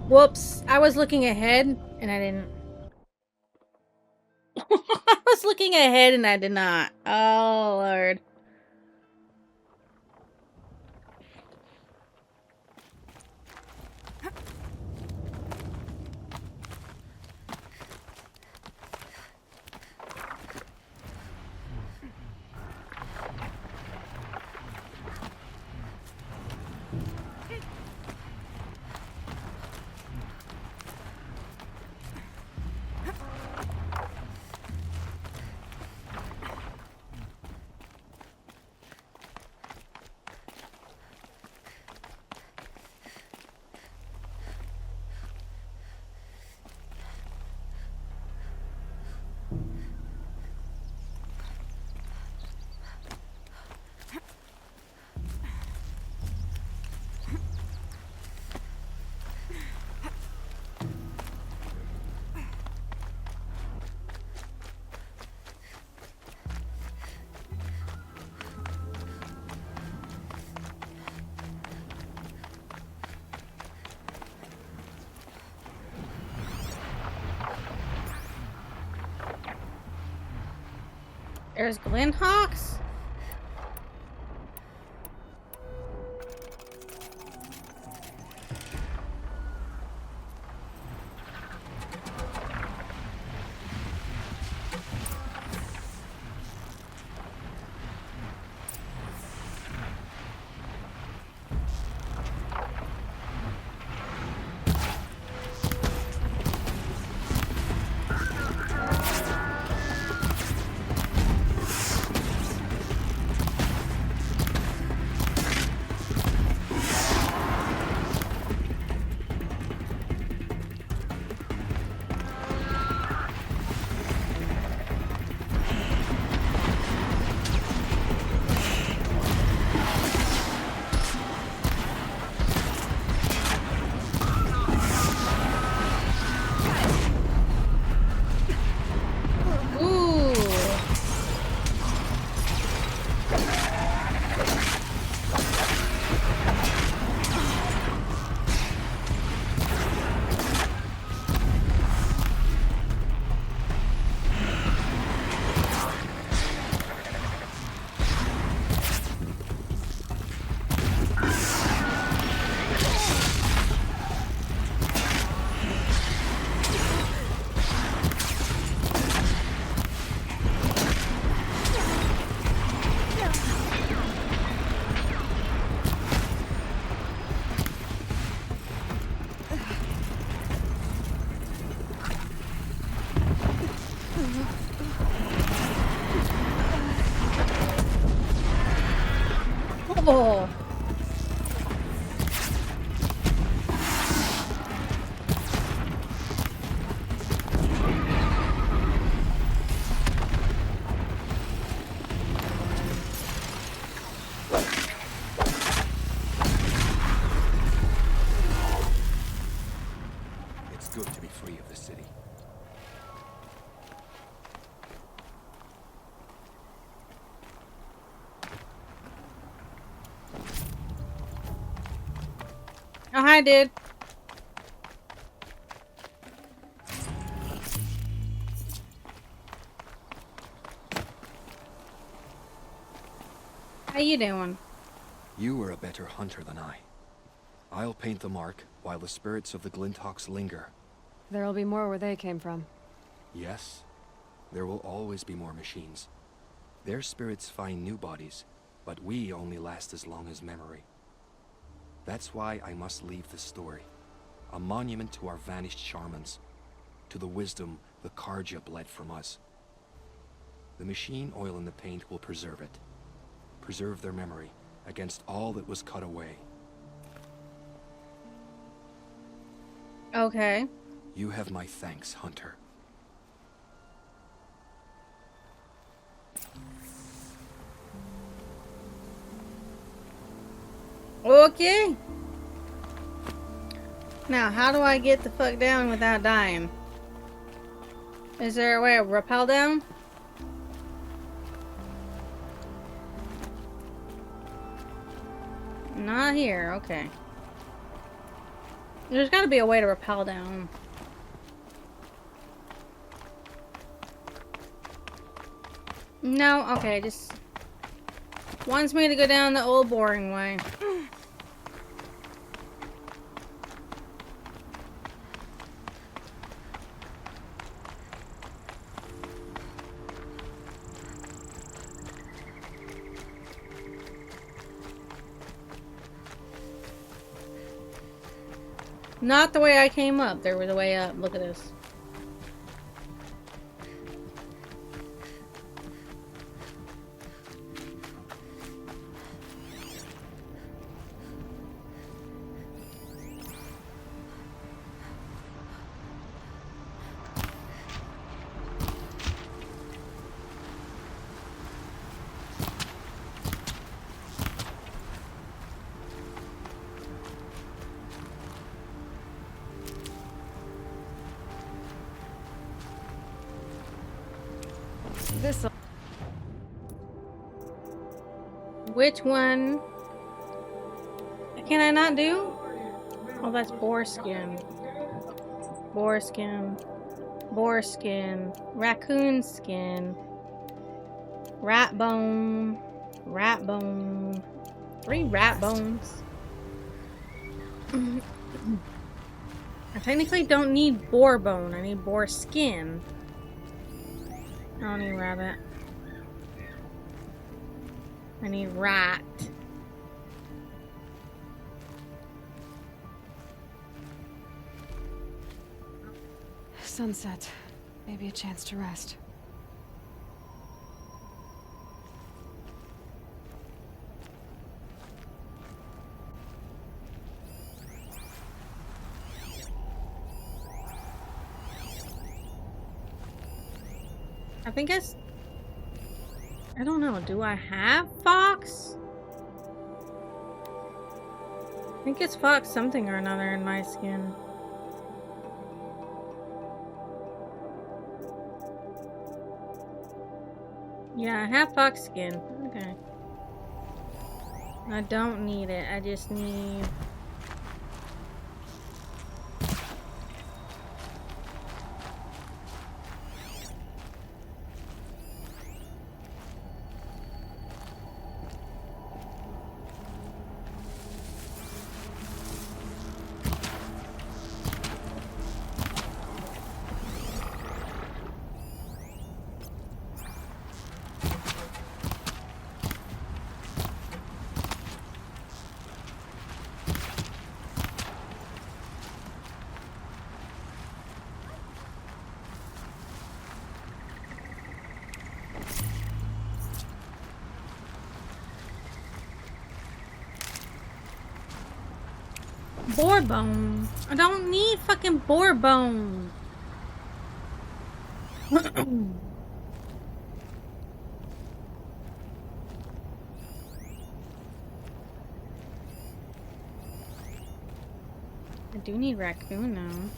Whoops. I was looking ahead and I didn't. I was looking ahead and I did not. Oh, Lord. There's Glenhawks? Oh. It's good to be free of the city. Oh, hi, dude. How you doing? You were a better hunter than I. I'll paint the mark while the spirits of the Glinthawks linger. There'll be more where they came from. Yes, there will always be more machines. Their spirits find new bodies, but we only last as long as memory. That's why I must leave this story. A monument to our vanished shamans, to the wisdom the Karja bled from us. The machine oil in the paint will preserve it. Preserve their memory against all that was cut away. Okay. You have my thanks, Hunter. Okay. Now, how do I get the fuck down without dying? Is there a way to rappel down? Not here, okay. There's gotta be a way to rappel down. No, okay, just wants me to go down the old boring way. Not the way I came up. There was a way up. Look at this. This'll... Which one can I not do? Oh, that's boar skin. Boar skin. Boar skin. Raccoon skin. Rat bone. Rat bone. 3 rat bones. I technically don't need boar bone. I need boar skin. I don't need rabbit. I need rat. Sunset. Maybe a chance to rest. I think I don't know. Do I have fox? I think it's fox something or another in my skin. Yeah, I have fox skin. Okay. I don't need it. I just need... Boar bone. I don't need fucking boar bone. I do need raccoon though.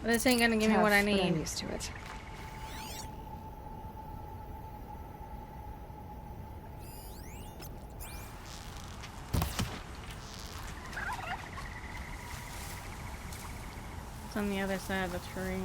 But this ain't gonna give me what I Tough, but I'm need. used to it. It's on the other side of the tree.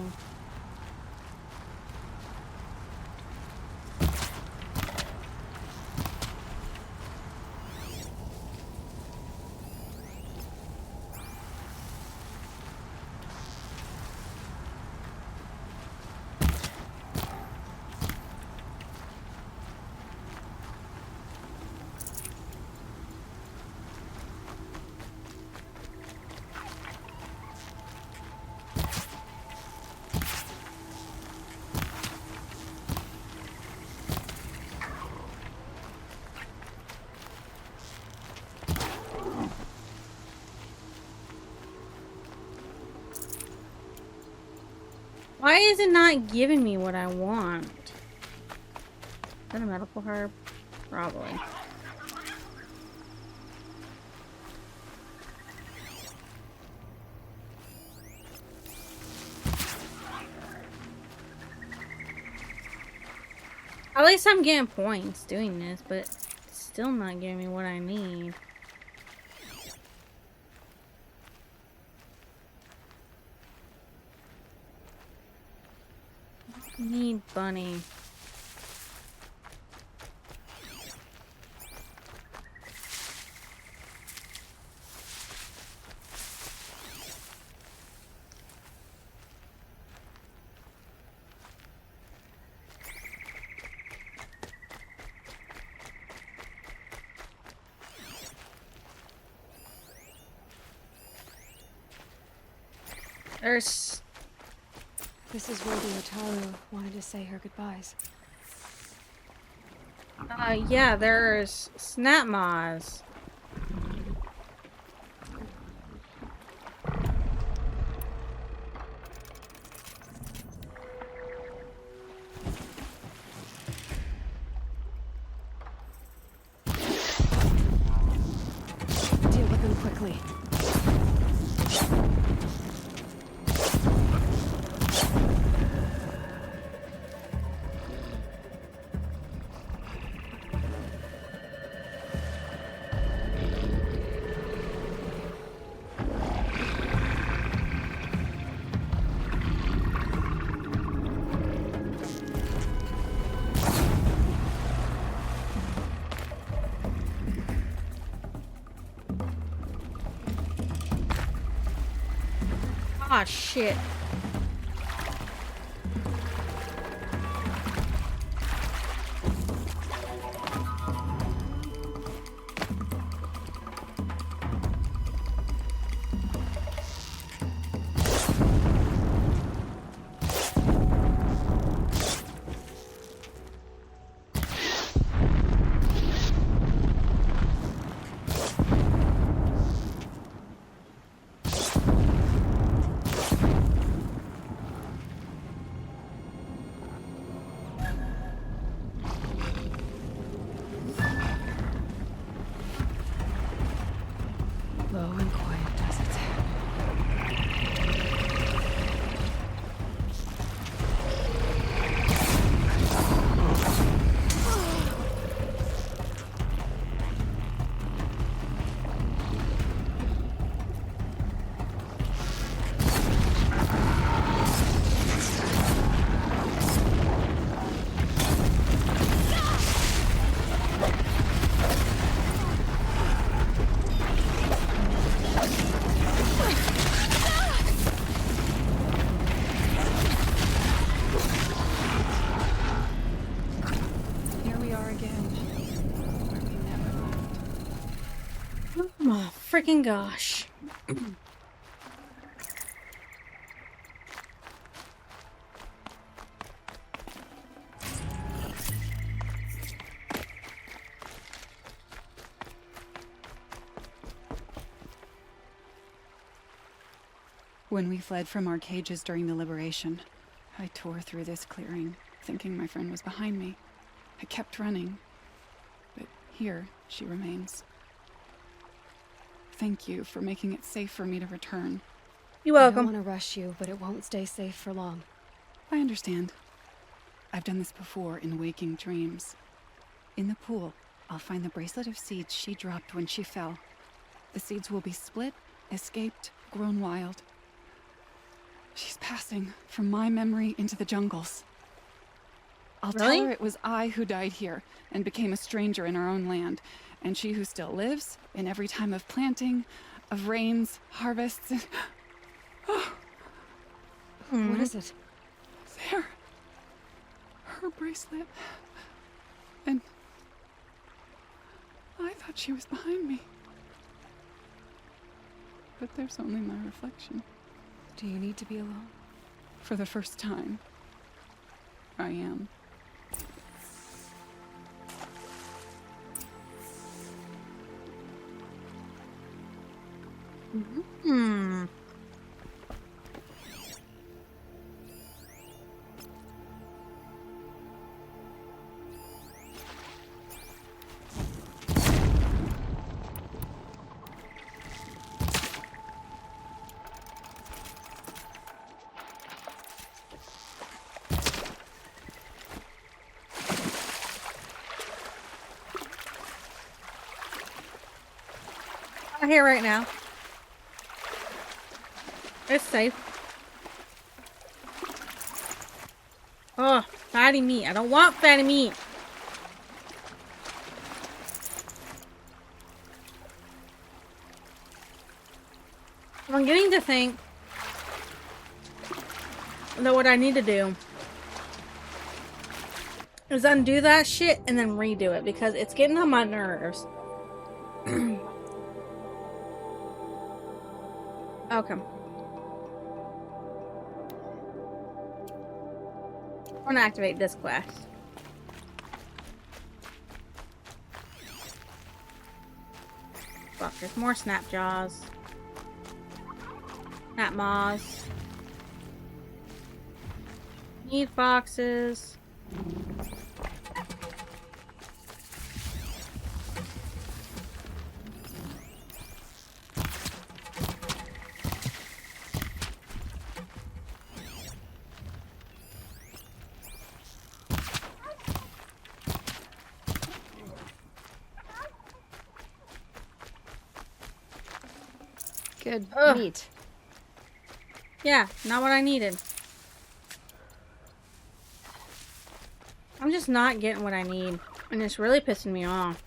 Why is it not giving me what I want? Is that a medical herb? Probably. At least I'm getting points doing this, but it's still not giving me what I need. Need bunny. There's... This is where the Otaru wanted to say her goodbyes. yeah, there's snap maws. Deal with them quickly. Ah, shit. Low and quiet does it. Here we are again, where we never left. Oh my freaking gosh. When we fled from our cages during the liberation, I tore through this clearing, thinking my friend was behind me. I kept running, but here she remains. Thank you for making it safe for me to return. You're I don't welcome. want to rush you, but it won't stay safe for long. I understand. I've done this before in waking dreams. In the pool, I'll find the bracelet of seeds she dropped when she fell. The seeds will be split, escaped, grown wild. She's passing from my memory into the jungles. I'll tell Really? her it was I who died here and became a stranger in our own land, and she who still lives in every time of planting, of rains, harvests, and... What is it? There. Her bracelet. And I thought she was behind me. But there's only my reflection. Do you need to be alone? For the first time, I am. Hmm. I'm here right now. It's safe. Oh, fatty meat. I don't want fatty meat. I'm getting to think that what I need to do is undo that shit and then redo it because it's getting on my nerves. Okay. I'm gonna activate this quest. Fuck, there's more snap jaws. Snap maws. Need foxes. Good Ugh. meat. Yeah, not what I needed. I'm just not getting what I need. And it's really pissing me off.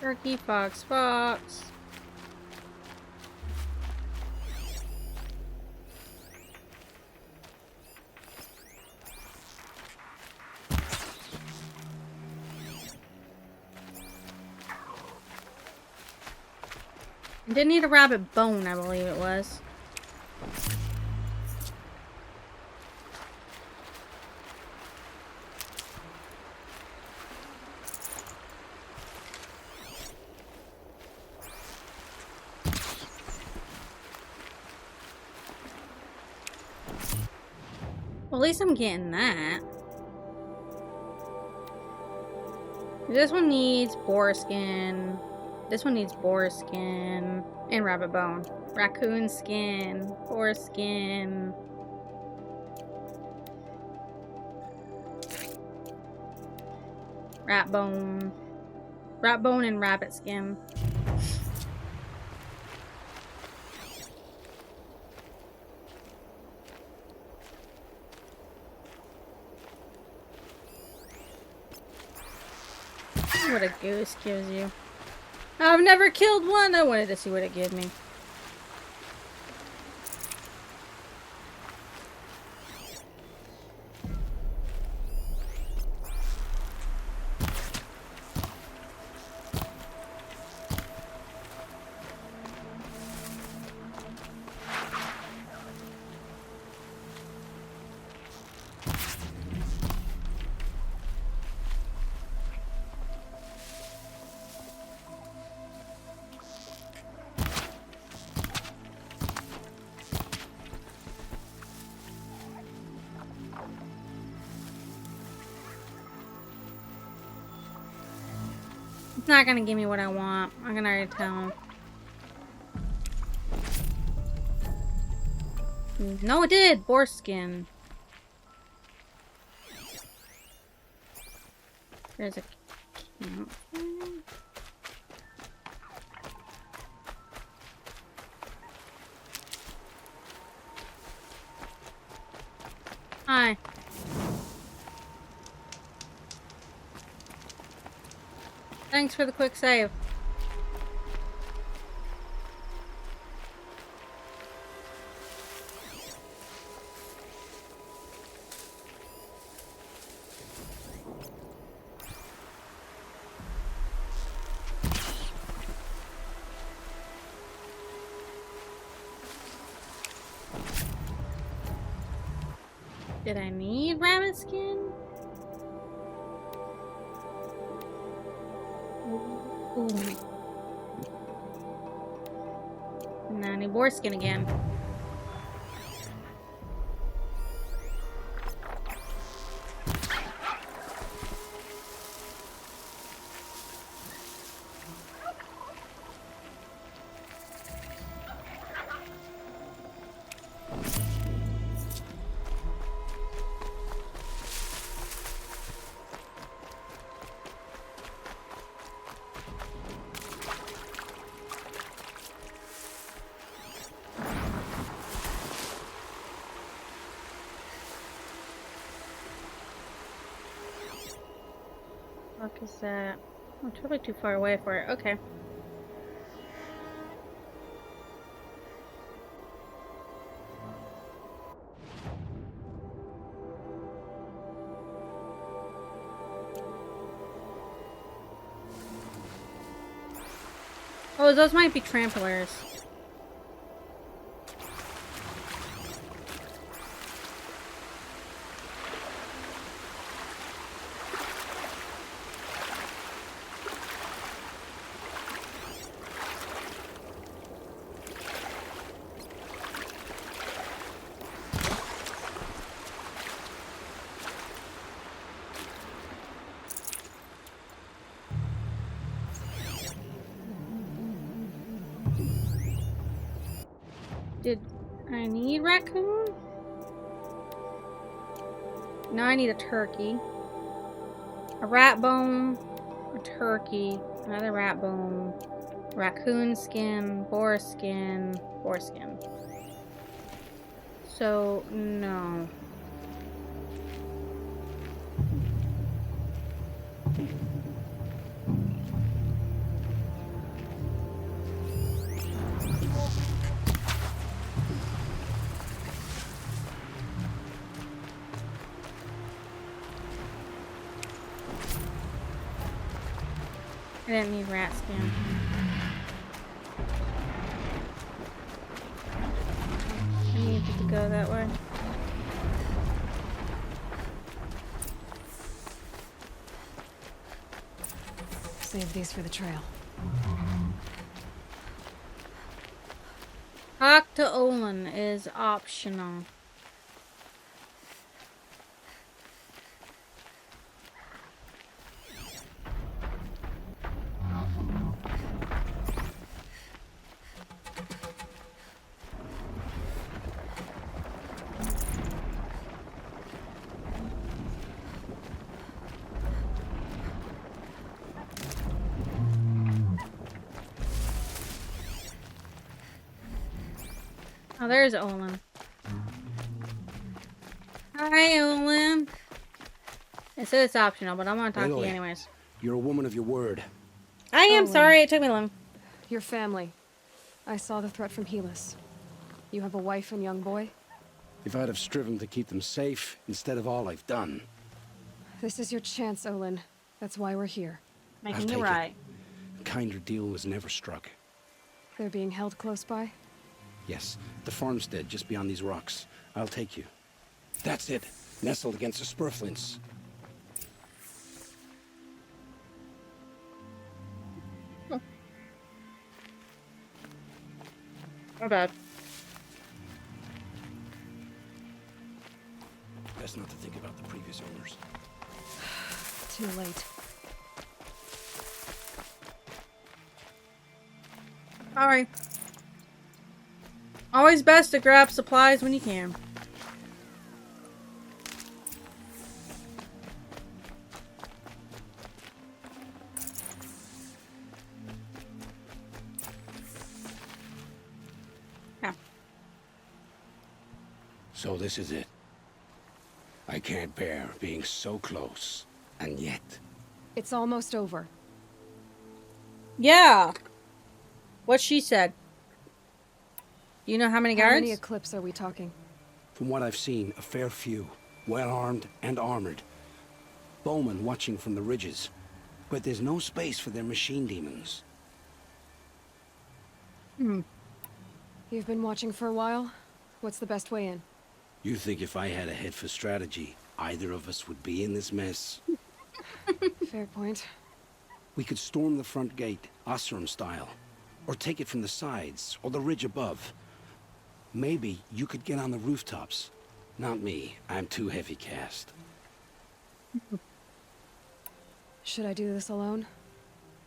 Turkey, fox, fox. Didn't need a rabbit bone, I believe it was. Well, at least I'm getting that. This one needs boar skin. This one needs boar skin and rabbit bone. Raccoon skin, boar skin. Rat bone. Rat bone and rabbit skin. What a goose gives you. I've never killed one. I wanted to see what it gave me. It's not gonna give me what I want. I can already tell. No, it did! Boar skin. There's a campfire. Hi. Thanks for the quick save. Did I need rabbit skin? Ooh. Now I need boar skin again. What is that? I'm totally too far away for it. Okay. Oh, those might be tramplers. Did I need raccoon? Now I need a turkey. A rat bone, a turkey, another rat bone, raccoon skin, boar skin, boar skin. So, no. I didn't need rat skin. I needed to go that way. Save these for the trail. Talk to Olin is optional. Oh, there's Olin. Hi, Olin. It said it's optional, but I'm gonna talk to you Italy. anyways. You're a woman of your word. I am Olin. sorry it took me long. Your family. I saw the threat from Helis. You have a wife and young boy? If I'd have striven to keep them safe instead of all I've done. This is your chance, Olin. That's why we're here. Making I'll it take right. A kinder deal was never struck. They're being held close by? Yes, the farmstead just beyond these rocks. I'll take you. That's it. Nestled against the spur flints. My bad. Best not to think about the previous owners. Too late. Sorry. Always best to grab supplies when you can. Yeah. So this is it. I can't bear being so close, and yet... It's almost over. Yeah. What she said. You know how many How guards? many Eclipse are we talking? From what I've seen, a fair few. Well-armed and armored. Bowmen watching from the ridges. But there's no space for their machine demons. You've been watching for a while? What's the best way in? You think if I had a head for strategy, either of us would be in this mess? Fair point. We could storm the front gate, Osram style. Or take it from the sides, or the ridge above. Maybe you could get on the rooftops. Not me. I'm too heavy cast. Should I do this alone?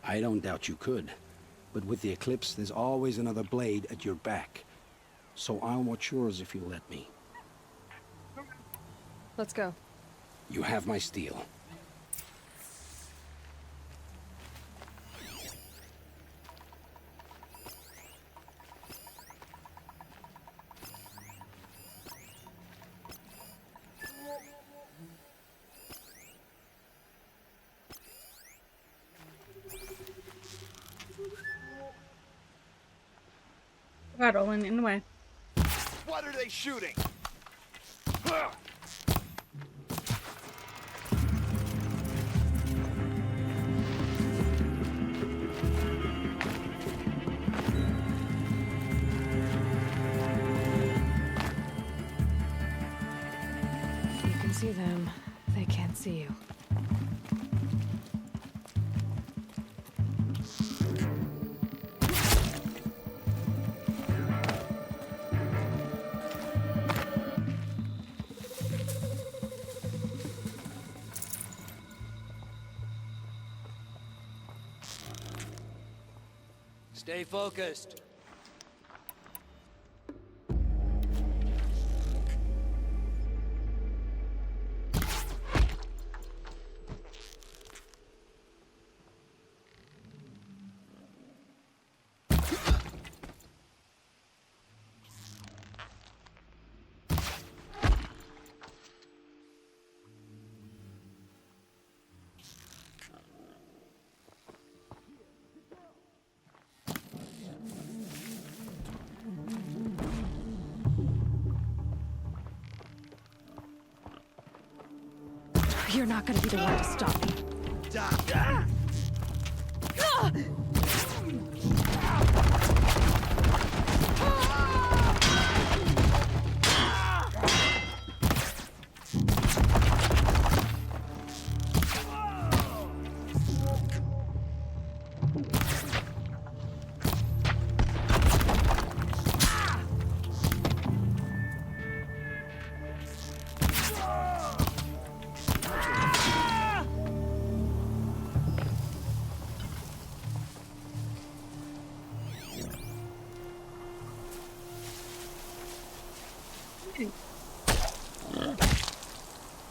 I don't doubt you could. But with the Eclipse, there's always another blade at your back. So I'll watch yours if you let me. Let's go. You have my steel. God, Olin, in the way. What are they shooting? You can see them. They can't see you. Stay focused. You're not gonna be the one to stop me.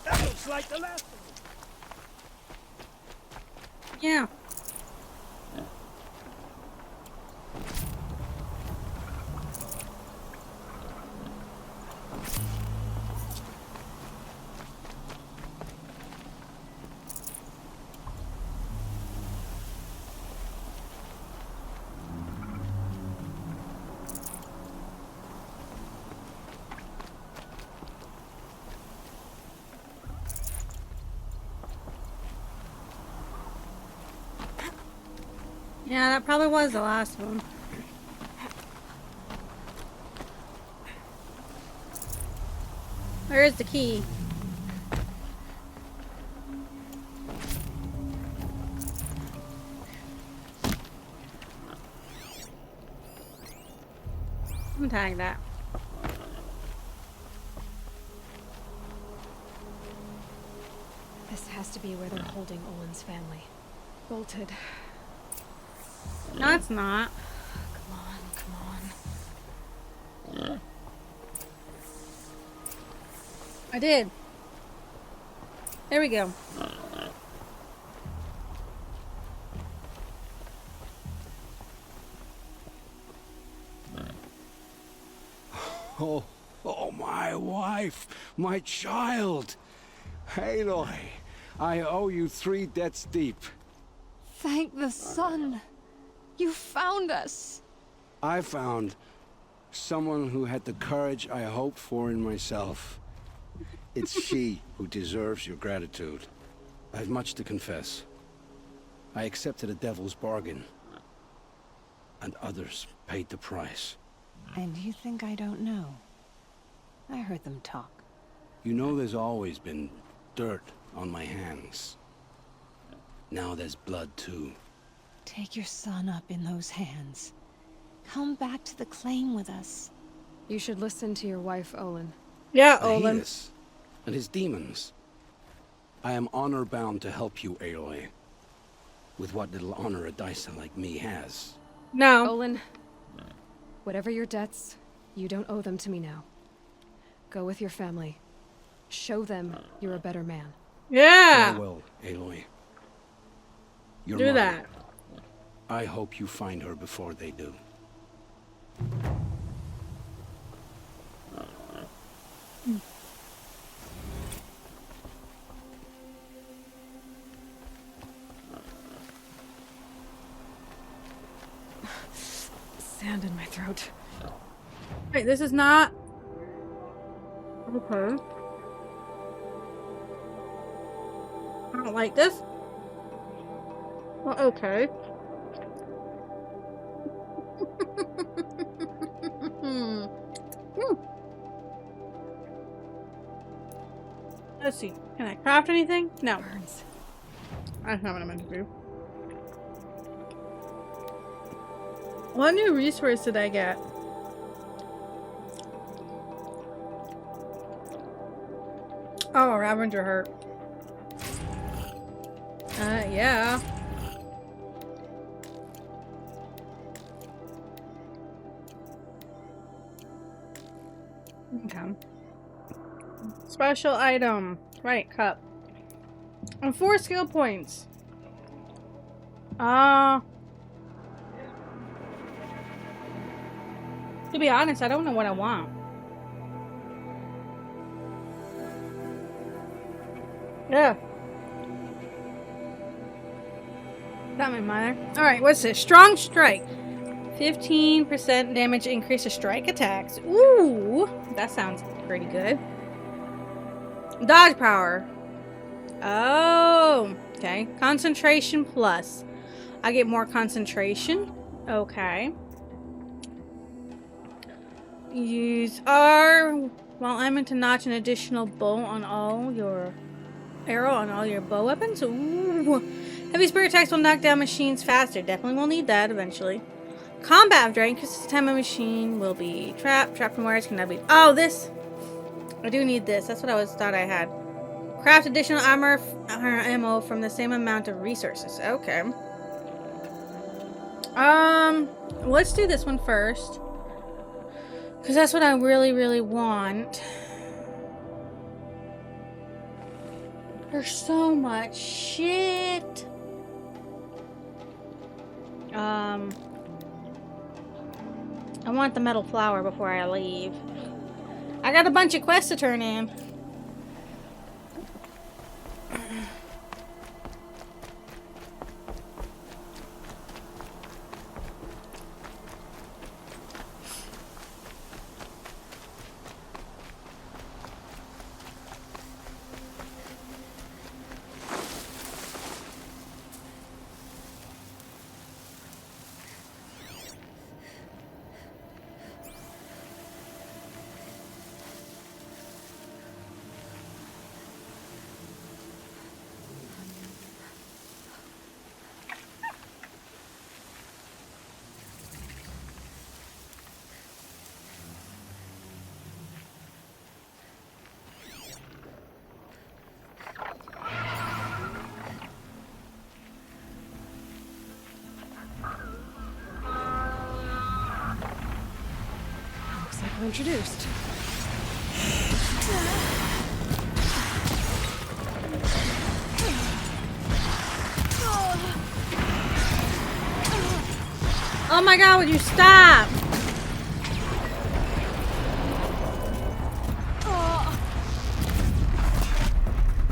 That looks like the last of them. Yeah. Yeah, that probably was the last one. Where is the key? Untag that. This has to be where they're holding Olin's family. Bolted. No, it's not. Come on, come on. I did. There we go. Oh, my wife, my child. Aloy, I owe you 3 debts deep. Thank the sun. You found us. I found someone who had the courage I hoped for in myself. It's she who deserves your gratitude. I have much to confess. I accepted a devil's bargain, and others paid the price. And you think I don't know? I heard them talk. You know there's always been dirt on my hands. Now there's blood too. Take your son up in those hands. Come back to the claim with us. You should listen to your wife, Olin. Yeah, Olin. Aeneas and his demons. I am honor-bound to help you, Aloy. With what little honor a Dyson like me has. No. Olin, whatever your debts, you don't owe them to me now. Go with your family. Show them you're a better man. Yeah. Farewell, Aloy. Your Do mother. that. I hope you find her before they do. Sand in my throat. Wait, this is not... Okay. I don't like this. Well, okay. Let's see. Can I craft anything? No. Burns. That's not what I meant to do. What new resource did I get? Oh, Ravager hurt. Yeah. Okay. Special item. Right, cup. And 4 skill points. To be honest, I don't know what I want. Yeah. That might matter. Alright, what's this? Strong Strike. 15% damage increase to strike attacks. Ooh, that sounds pretty good. Dodge power. Oh, okay. Concentration plus. I get more concentration. Okay. Use R while aiming to notch an additional bow on all your arrow on all your bow weapons. Ooh. Heavy spirit attacks will knock down machines faster. Definitely will need that eventually. Combat drain, because the time a machine will be trapped. Trapped from wires cannot be. Oh, this. I do need this. That's what I thought I had. Craft additional armor ammo from the same amount of resources. Okay. Let's do this one first. Because that's what I really, really want. There's so much shit. I want the metal flower before I leave. I got a bunch of quests to turn in. Looks like we're introduced. Oh my god, would you stop?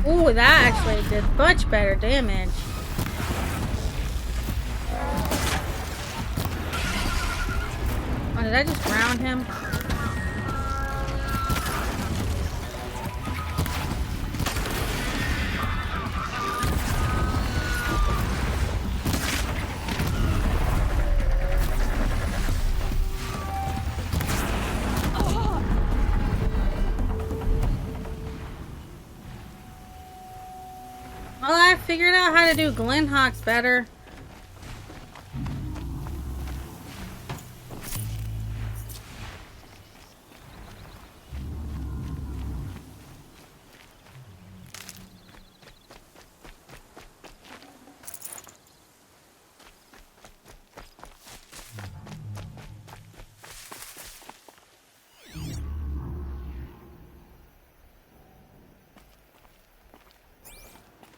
Ooh, that actually did much better damage. Oh, did I just ground him? Well, I figured out how to do Glenhawks better.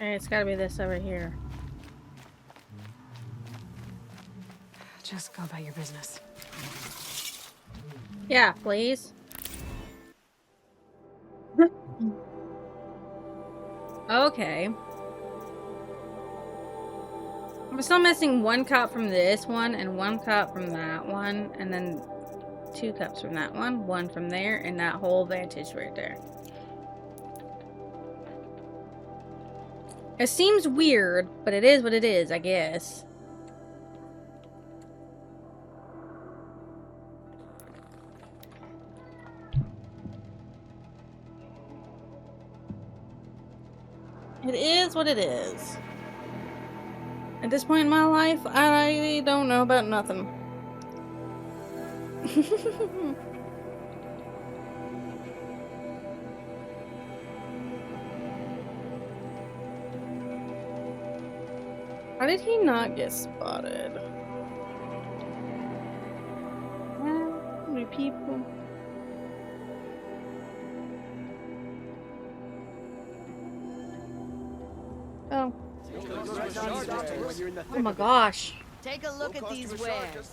Hey, it's gotta be this over here. Just go about your business. Yeah, please. Okay. I'm still missing 1 cup from this one and 1 cup from that one, and then 2 cups from that one, 1 from there, and that whole vantage right there. It seems weird, but it is what it is, I guess. It is what it is. At this point in my life, I don't know about nothing. How did he not get spotted? How many people? Oh. Oh my gosh. Take a look at these wares.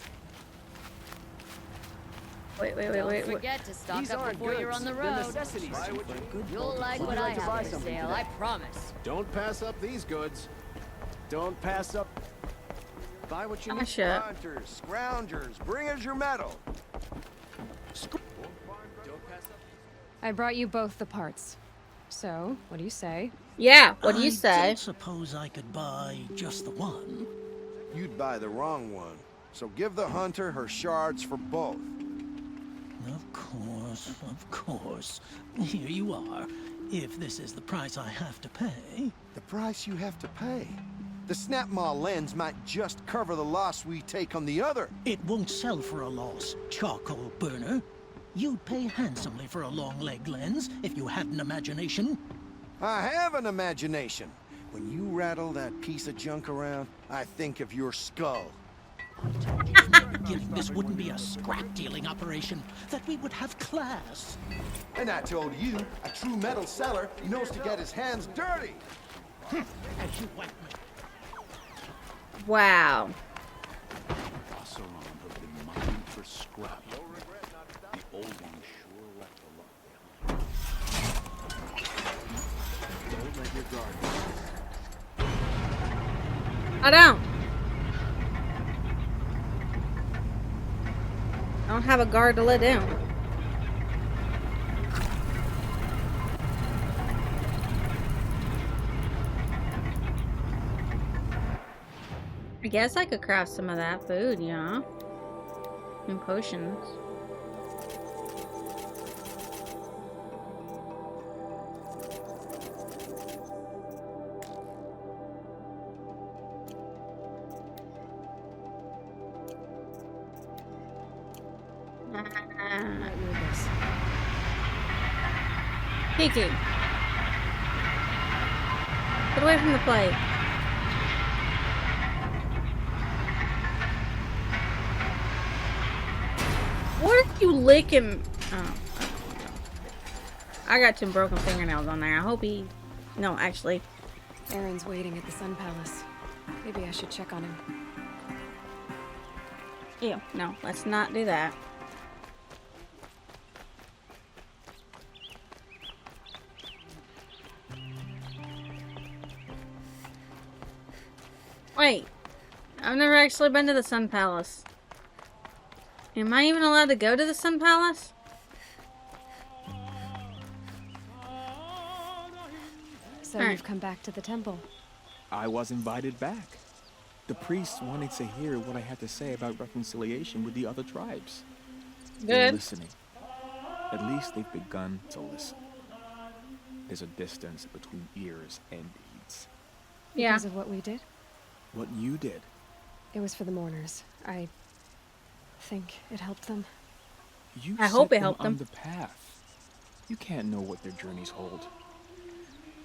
Wait. Don't forget to stock up before you're on the road. You'll like what I have for sale, I promise. Don't pass up these goods. Don't pass up. Buy what you need. Shit. Hunters, scroungers, bring us your metal. I brought you both the parts. So, what do you say? Yeah, what do you say? I don't suppose I could buy just the one. You'd buy the wrong one. So give the hunter her shards for both. Of course. Here you are. If this is the price I have to pay. The price you have to pay? The Snapmaw lens might just cover the loss we take on the other. It won't sell for a loss, charcoal burner. You'd pay handsomely for a long-leg lens if you had an imagination. I have an imagination. When you rattle that piece of junk around, I think of your skull. beginning this wouldn't be a scrap-dealing operation, that we would have class. And I told you, a true metal seller knows to get his hands dirty. As you wipe me. Wow. Oseram have been mining for scrap. The old one sure left a lot behind. Don't let your guard down. I don't. I don't have a guard to let down. I guess I could craft some of that food, yeah. And potions. Kiki. Get away from the plate. What are you licking? Oh. I got some broken fingernails on there. I hope he... No, actually. Aaron's waiting at the Sun Palace. Maybe I should check on him. Ew, no, let's not do that. Wait, I've never actually been to the Sun Palace. Am I even allowed to go to the Sun Palace? So you've come back to the temple. I was invited back. The priests wanted to hear what I had to say about reconciliation with the other tribes. They're listening. At least they've begun to listen. There's a distance between ears and deeds. Yeah. Because of what we did? What you did. It was for the mourners. I think it helped them. I hope it helped them. On the path. You can't know what their journeys hold.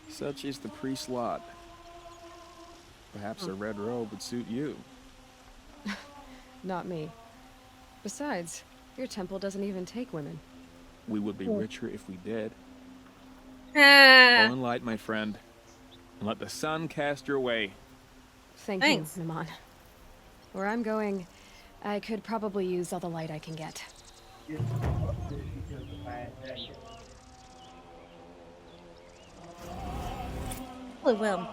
Such is the priest's lot. Perhaps a red robe would suit you. Not me. Besides, your temple doesn't even take women. We would be richer if we did. Ah. Fall in light, my friend, and let the sun cast your way. Thanks, you, Naman. Where I'm going, I could probably use all the light I can get. Probably will.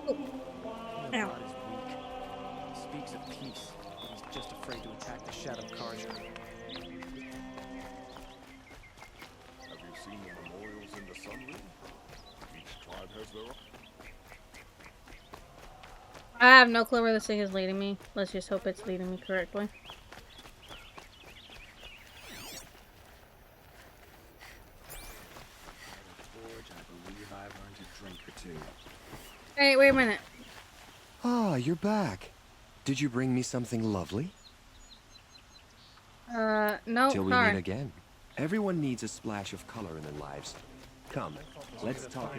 King Avad is weak. He speaks of peace, but he's just afraid to attack the Shadow Carja. Have you seen the memorials in the Sun Ring? Each tribe has their own. I have no clue where this thing is leading me. Let's just hope it's leading me correctly. Hey, wait a minute. Ah, you're back. Did you bring me something lovely? No, Till we sorry. meet again. Everyone needs a splash of color in their lives. Come, let's talk.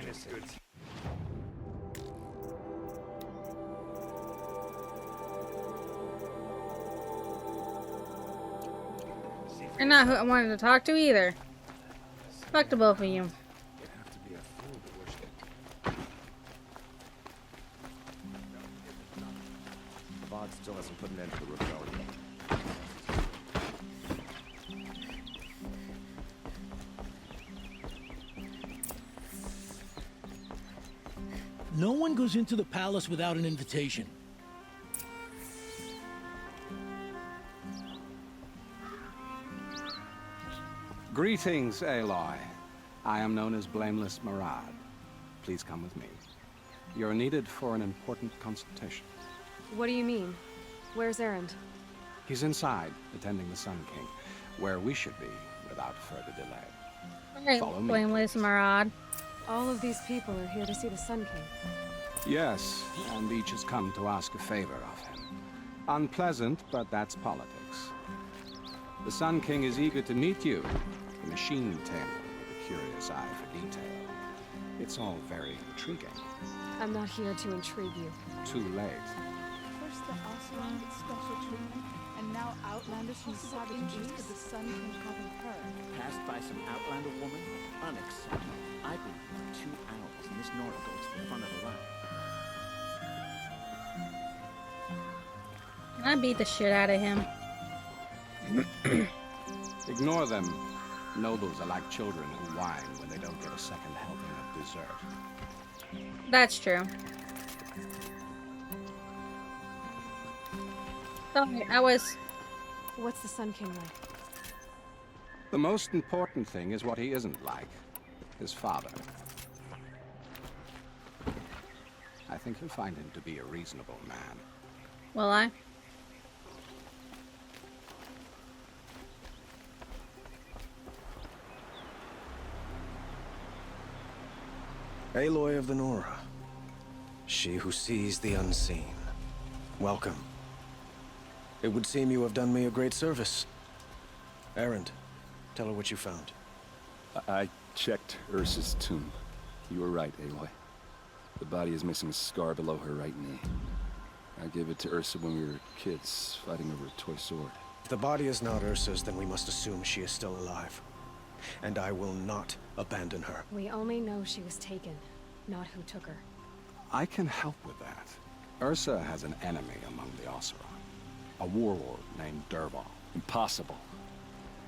You're not who I wanted to talk to either. Fuck to both of you. Avad still hasn't put an end to the rebellion. No one goes into the palace without an invitation. Greetings, Aloy. I am known as Blameless Marad. Please come with me. You're needed for an important consultation. What do you mean? Where's Erend? He's inside, attending the Sun King, where we should be without further delay. Alright, Follow me. Blameless Marad. All of these people are here to see the Sun King. Yes, and each has come to ask a favor of him. Unpleasant, but that's politics. The Sun King is eager to meet you, the machine tamer with a curious eye for detail. It's all very intriguing. I'm not here to intrigue you. Too late. First the Oseram gets special treatment, and now Outlanders from savages to the Sun King having her. Passed by some Outlander woman? Unacceptable. I've been here for 2 hours, and this Nora goes to the front of the line. I beat the shit out of him. Ignore them. Nobles are like children who whine when they don't get a second helping of dessert. That's true. Sorry, I was... What's the Sun King like? The most important thing is what he isn't like. His father. I think you'll find him to be a reasonable man. Will I? Aloy of the Nora. She who sees the unseen. Welcome. It would seem you have done me a great service. Erend, tell her what you found. I checked Ursa's tomb. You were right, Aloy. The body is missing a scar below her right knee. I gave it to Ursa when we were kids, fighting over a toy sword. If the body is not Ursa's, then we must assume she is still alive. And I will not abandon her. We only know she was taken, not who took her. I can help with that. Ursa has an enemy among the Oseram. A warlord named Dervahl. Impossible.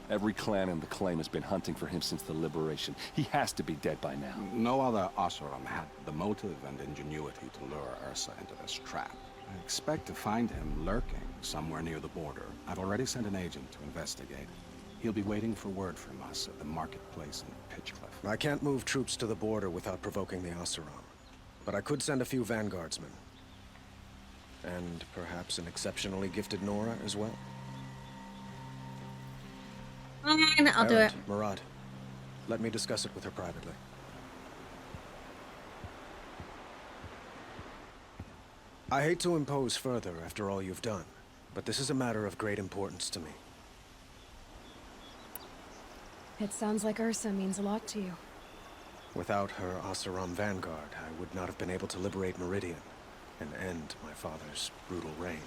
Every clan in the claim has been hunting for him since the liberation. He has to be dead by now. No other Oseram had the motive and ingenuity to lure Ursa into this trap. I expect to find him lurking somewhere near the border. I've already sent an agent to investigate. He'll be waiting for word from us at the marketplace in Pitchcliff. I can't move troops to the border without provoking the Oseram. But I could send a few vanguardsmen. And perhaps an exceptionally gifted Nora as well. Fine, I'll do it. Murad, let me discuss it with her privately. I hate to impose further after all you've done, but this is a matter of great importance to me. It sounds like Ursa means a lot to you. Without her Oseram vanguard, I would not have been able to liberate Meridian and end my father's brutal reign.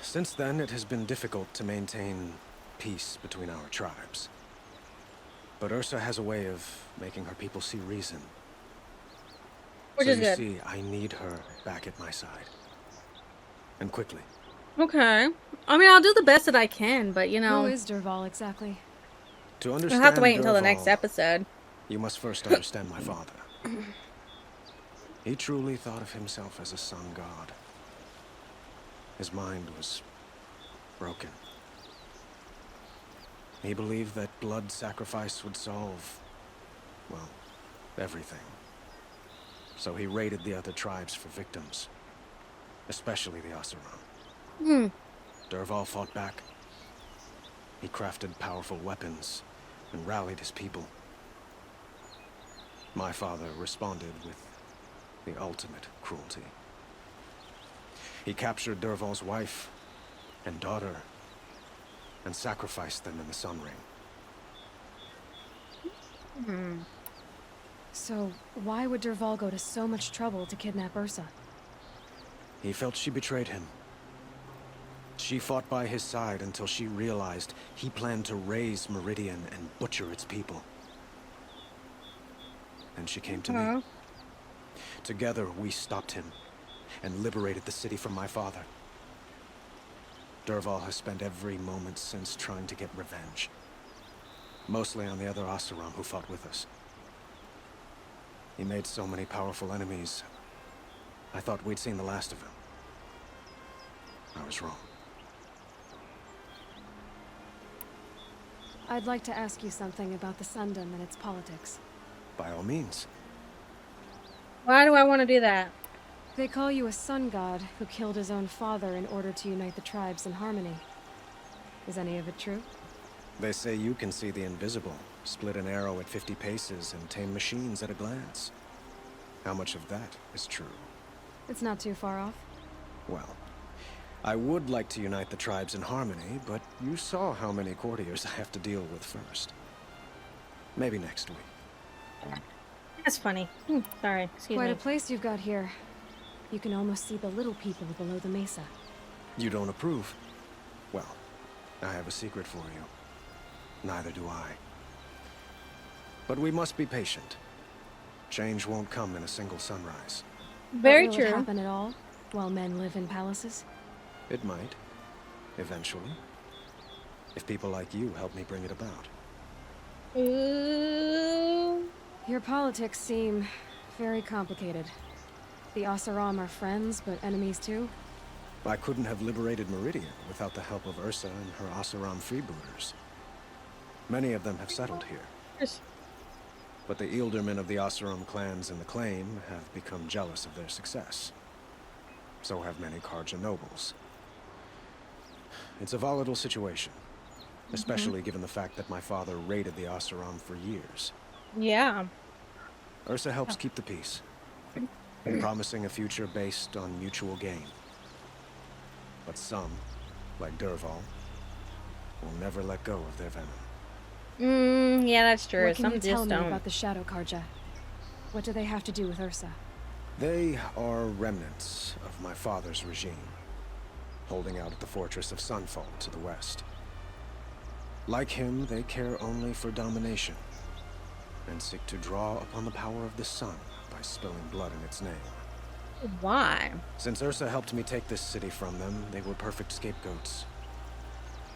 Since then, it has been difficult to maintain peace between our tribes. But Ursa has a way of making her people see reason. Which so is you good. see, I need her back at my side. And quickly. Okay. I mean, I'll do the best that I can, but you know... Who is Dervahl exactly? To understand We'll have to wait until the next Dervahl, episode. You must first understand my father. He truly thought of himself as a sun god. His mind was broken. He believed that blood sacrifice would solve, well, everything. So he raided the other tribes for victims, especially the Oseram. Dervahl fought back. He crafted powerful weapons and rallied his people. My father responded with the ultimate cruelty. He captured Dervahl's wife and daughter and sacrificed them in the Sun Ring. So, why would Dervahl go to so much trouble to kidnap Ursa? He felt she betrayed him. She fought by his side until she realized he planned to raise Meridian and butcher its people. And she came to me. Together, we stopped him and liberated the city from my father. Dervahl has spent every moment since trying to get revenge. Mostly on the other Oseram who fought with us. He made so many powerful enemies. I thought we'd seen the last of him. I was wrong. I'd like to ask you something about the Sundom and its politics. By all means. Why do I want to do that? They call you a sun god who killed his own father in order to unite the tribes in harmony. Is any of it true? They say you can see the invisible, split an arrow at 50 paces, and tame machines at a glance. How much of that is true? It's not too far off. Well, I would like to unite the tribes in harmony, but you saw how many courtiers I have to deal with first. Maybe next week. That's funny. Sorry, excuse Quite me. a place you've got here. You can almost see the little people below the mesa. You don't approve? Well, I have a secret for you. Neither do I. But we must be patient. Change won't come in a single sunrise. Very Will true. it happen at all while men live in palaces? It might. Eventually. If people like you help me bring it about. Ooh. Your politics seem very complicated. The Oseram are friends, but enemies too? I couldn't have liberated Meridian without the help of Ursa and her Oseram freebooters. Many of them have settled here. Yes. But the Ealdormen of the Oseram clans in the claim have become jealous of their success. So have many Karja nobles. It's a volatile situation, especially given the fact that my father raided the Oseram for years. Yeah. Ursa helps keep the peace, promising a future based on mutual gain. But some, like Dervahl, will never let go of their venom. Yeah, that's true. What can Some you tell just me don't. about the Shadow Karja? What do they have to do with Ursa? They are remnants of my father's regime, holding out at the fortress of Sunfall to the west. Like him, they care only for domination, and seek to draw upon the power of the sun by spilling blood in its name. Why? Since Ursa helped me take this city from them, they were perfect scapegoats.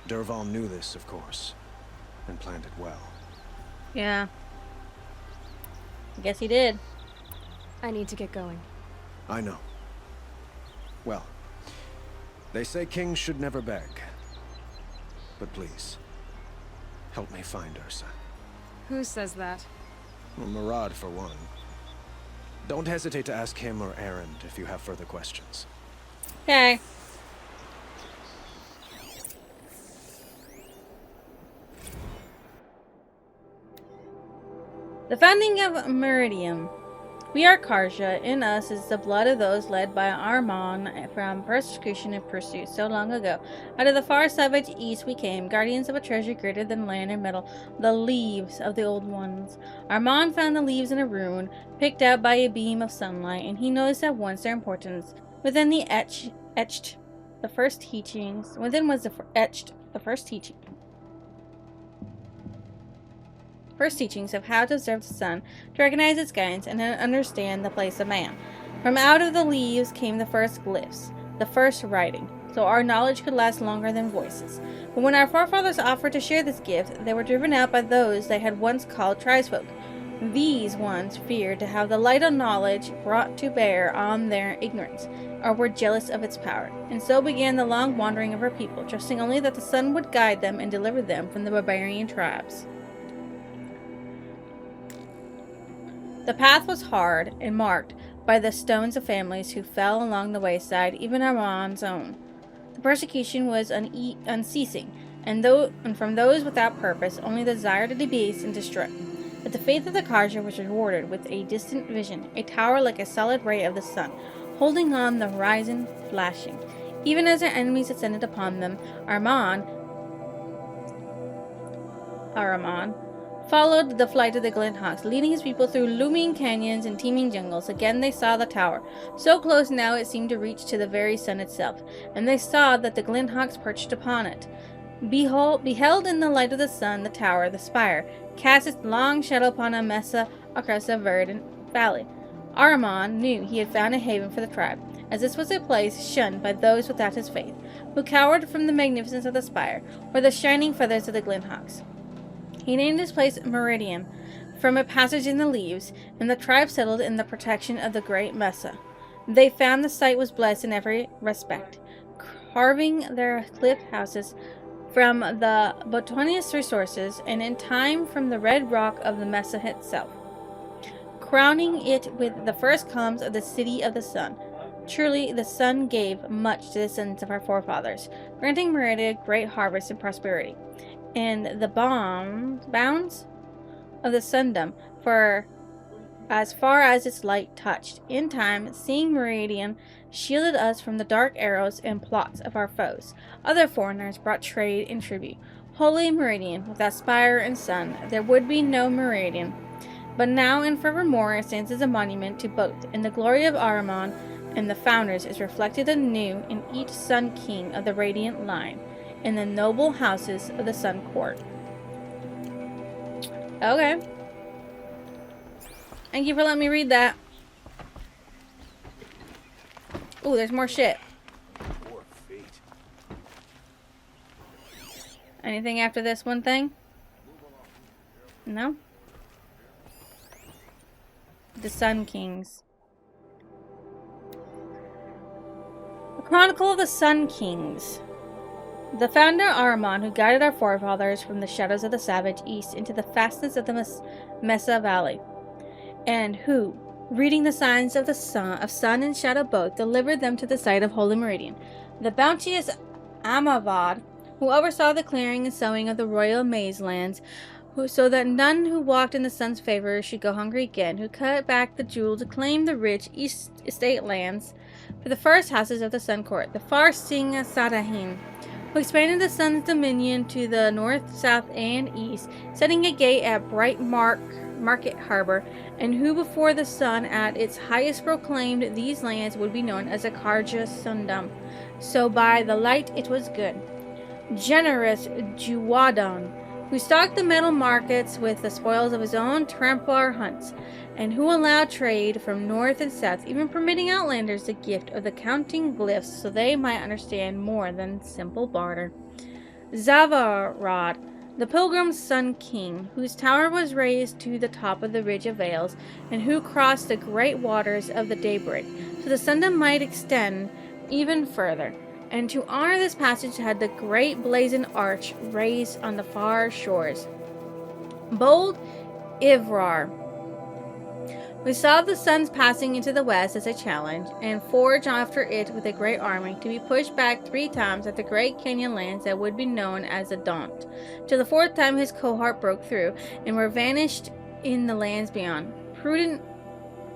Dervahl knew this, of course, and planned it well. Yeah. I guess he did. I need to get going. I know. Well, they say kings should never beg. But please, help me find Ursa. Who says that? Well, Murad, for one. Don't hesitate to ask him or Erend if you have further questions. Okay. The founding of Meridian. We are Karja. In us is the blood of those led by Armon from persecution and pursuit so long ago. Out of the far savage east we came, guardians of a treasure greater than land and metal, the leaves of the old ones. Armon found the leaves in a ruin, picked out by a beam of sunlight, and he noticed at once their importance. Within the etched the first teachings. Within was etched the first teaching. First teachings of how to observe the sun, to recognize its guidance, and to understand the place of man. From out of the leaves came the first glyphs, the first writing, so our knowledge could last longer than voices. But when our forefathers offered to share this gift, they were driven out by those they had once called tribesfolk. These ones feared to have the light of knowledge brought to bear on their ignorance, or were jealous of its power. And so began the long wandering of our people, trusting only that the sun would guide them and deliver them from the barbarian tribes. The path was hard and marked by the stones of families who fell along the wayside, even Armon's own. The persecution was unceasing, and from those without purpose, only the desire to debase and destroy. But the faith of the Karja was rewarded with a distant vision, a tower like a solid ray of the sun, holding on the horizon, flashing. Even as their enemies ascended upon them, Armon followed the flight of the Glinthawks, leading his people through looming canyons and teeming jungles. Again they saw the tower, so close now it seemed to reach to the very sun itself, and they saw that the Glinthawks perched upon it. Beheld in the light of the sun, the tower, the spire, cast its long shadow upon a mesa across a verdant valley. Armon knew he had found a haven for the tribe, as this was a place shunned by those without his faith, who cowered from the magnificence of the spire, or the shining feathers of the Glinthawks. He named his place Meridian, from a passage in the leaves, and the tribe settled in the protection of the great mesa. They found the site was blessed in every respect, carving their cliff houses from the botanious resources, and in time from the red rock of the mesa itself, crowning it with the first columns of the City of the Sun. Truly, the sun gave much to the descendants of our forefathers, granting Meridian great harvest and prosperity. And the bounds of the sundom, for as far as its light touched. In time, seeing Meridian shielded us from the dark arrows and plots of our foes. Other foreigners brought trade and tribute. Holy Meridian, without spire and sun, there would be no Meridian. But now and forevermore it stands as a monument to both, and the glory of Ahriman and the founders is reflected anew in each Sun King of the Radiant line, in the noble houses of the Sun Court. Okay. Thank you for letting me read that. Ooh, there's more shit. Anything after this one thing? No? The Sun Kings. The Chronicle of the Sun Kings. The founder Ahriman, who guided our forefathers from the shadows of the savage east into the fastness of the Mesa Valley, and who, reading the signs of the sun and shadow both, delivered them to the sight of Holy Meridian. The bounteous King who oversaw the clearing and sowing of the royal maize lands, so that none who walked in the sun's favor should go hungry again, who cut back the jewel to claim the rich east estate lands for the first houses of the Sun Court, the far-seeing Sadahin, who expanded the sun's dominion to the north, south, and east, setting a gate at Bright Market Harbor, and who before the sun at its highest proclaimed these lands would be known as a Karja Sundam. So by the light it was good. Generous Juwadon, who stocked the metal markets with the spoils of his own Tramplar hunts, and who allowed trade from north and south, even permitting outlanders the gift of the counting glyphs so they might understand more than simple barter. Zavarad, the pilgrim's Sun King, whose tower was raised to the top of the ridge of Vales, and who crossed the great waters of the daybreak, so the Sundom might extend even further. And to honor this passage had the great blazoned arch raised on the far shores. Bold Ivrar, we saw the suns passing into the west as a challenge, and forged after it with a great army, to be pushed back 3 times at the great canyon lands that would be known as the Daunt, till the 4th time his cohort broke through, and were vanished in the lands beyond. Prudent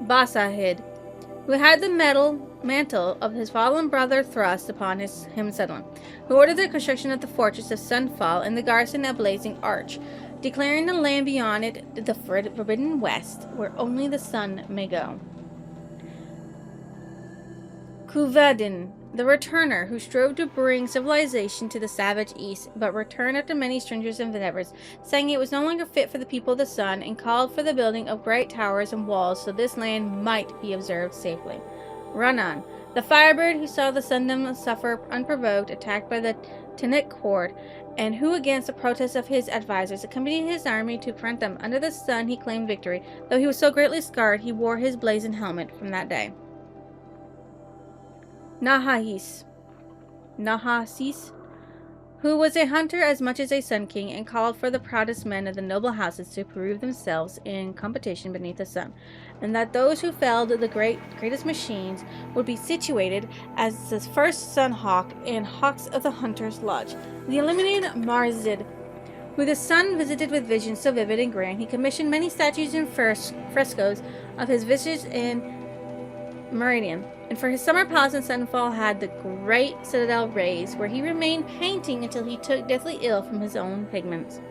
Basahid, who had the mantle of his fallen brother thrust upon him suddenly, who ordered the construction of the fortress of Sunfall and the garrison of Blazing Arch, declaring the land beyond it the forbidden west, where only the sun may go. Kuvadin, the returner, who strove to bring civilization to the savage east, but returned after many strangers' endeavors, saying it was no longer fit for the people of the sun, and called for the building of great towers and walls so this land might be observed safely. Ranan, the firebird, who saw the Sundom suffer unprovoked, attacked by the Tinnic horde, and who, against the protests of his advisors, accompanied his army to confront them. Under the sun he claimed victory. Though he was so greatly scarred, he wore his blazoned helmet from that day. Nahasis, who was a hunter as much as a Sun King, and called for the proudest men of the noble houses to prove themselves in competition beneath the sun, and that those who felled the greatest machines would be situated as the first Sun Hawk and Hawks of the Hunter's Lodge. The illuminated Marzid, who the sun visited with visions so vivid and grand, he commissioned many statues and frescoes of his visage in Meridian, and for his summer palace in Sunfall had the great citadel raised, where he remained painting until he took deathly ill from his own pigments.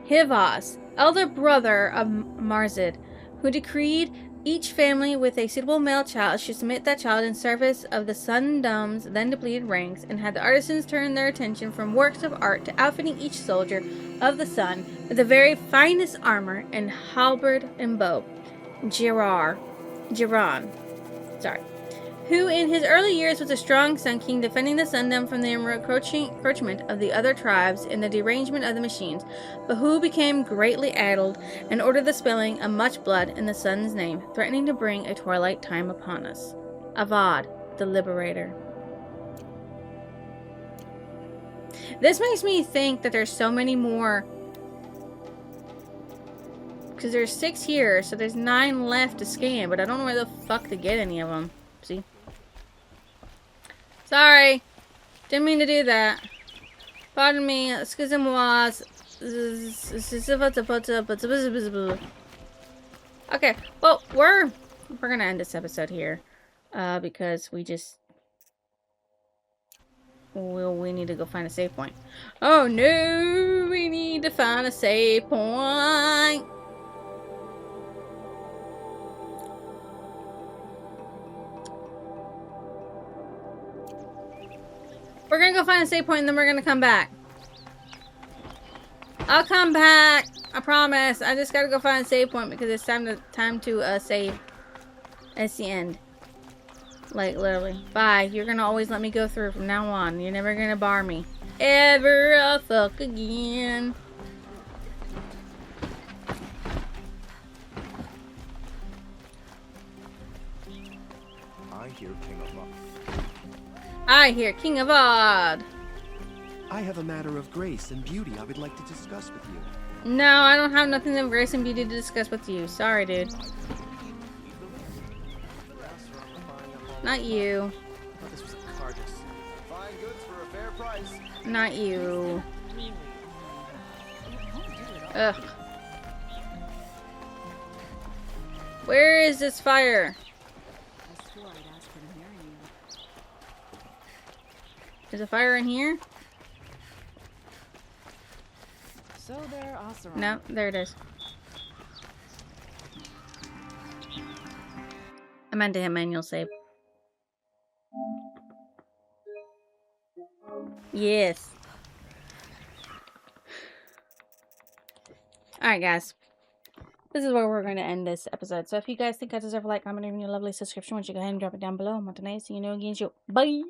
Hivas, elder brother of Marzid, who decreed each family with a suitable male child should submit that child in service of the Sundom's then depleted ranks, and had the artisans turn their attention from works of art to outfitting each soldier of the sun with the very finest armor and halberd and bow. Jiran, who in his early years was a strong Sun King, defending the Sundom from the encroachment of the other tribes and the derangement of the machines, but who became greatly addled and ordered the spilling of much blood in the sun's name, threatening to bring a twilight time upon us. Avad, the Liberator. This makes me think that there's so many more, because there's 6 here, so there's 9 left to scan, but I don't know where the fuck to get any of them. See? Sorry. Didn't mean to do that. Pardon me. Excusez-moi. Okay. Well, we're gonna end this episode here. Because we just... Well, we need to go find a save point. Oh no, we need to find a save point. We're gonna go find a save point and then we're gonna come back. I'll come back. I promise. I just gotta go find a save point because it's time to save. It's the end. Like literally. Bye. You're gonna always let me go through from now on. You're never gonna bar me. Ever a fuck again. I hear King Avad. I hear King Avad. I have a matter of grace and beauty I would like to discuss with you. No, I don't have nothing of grace and beauty to discuss with you. Sorry, dude. Not you. I thought this was a carcass. Fine goods for a fair price. Not you. Ugh. Where is this fire? Is a fire in here? So there, Oseram. No, there it is. I meant to hit manual save. Yes. Alright, guys. This is where we're going to end this episode. So if you guys think I deserve a like, comment, and a lovely subscription, why don't you go ahead and drop it down below. I'm Montanay. See you again. Bye!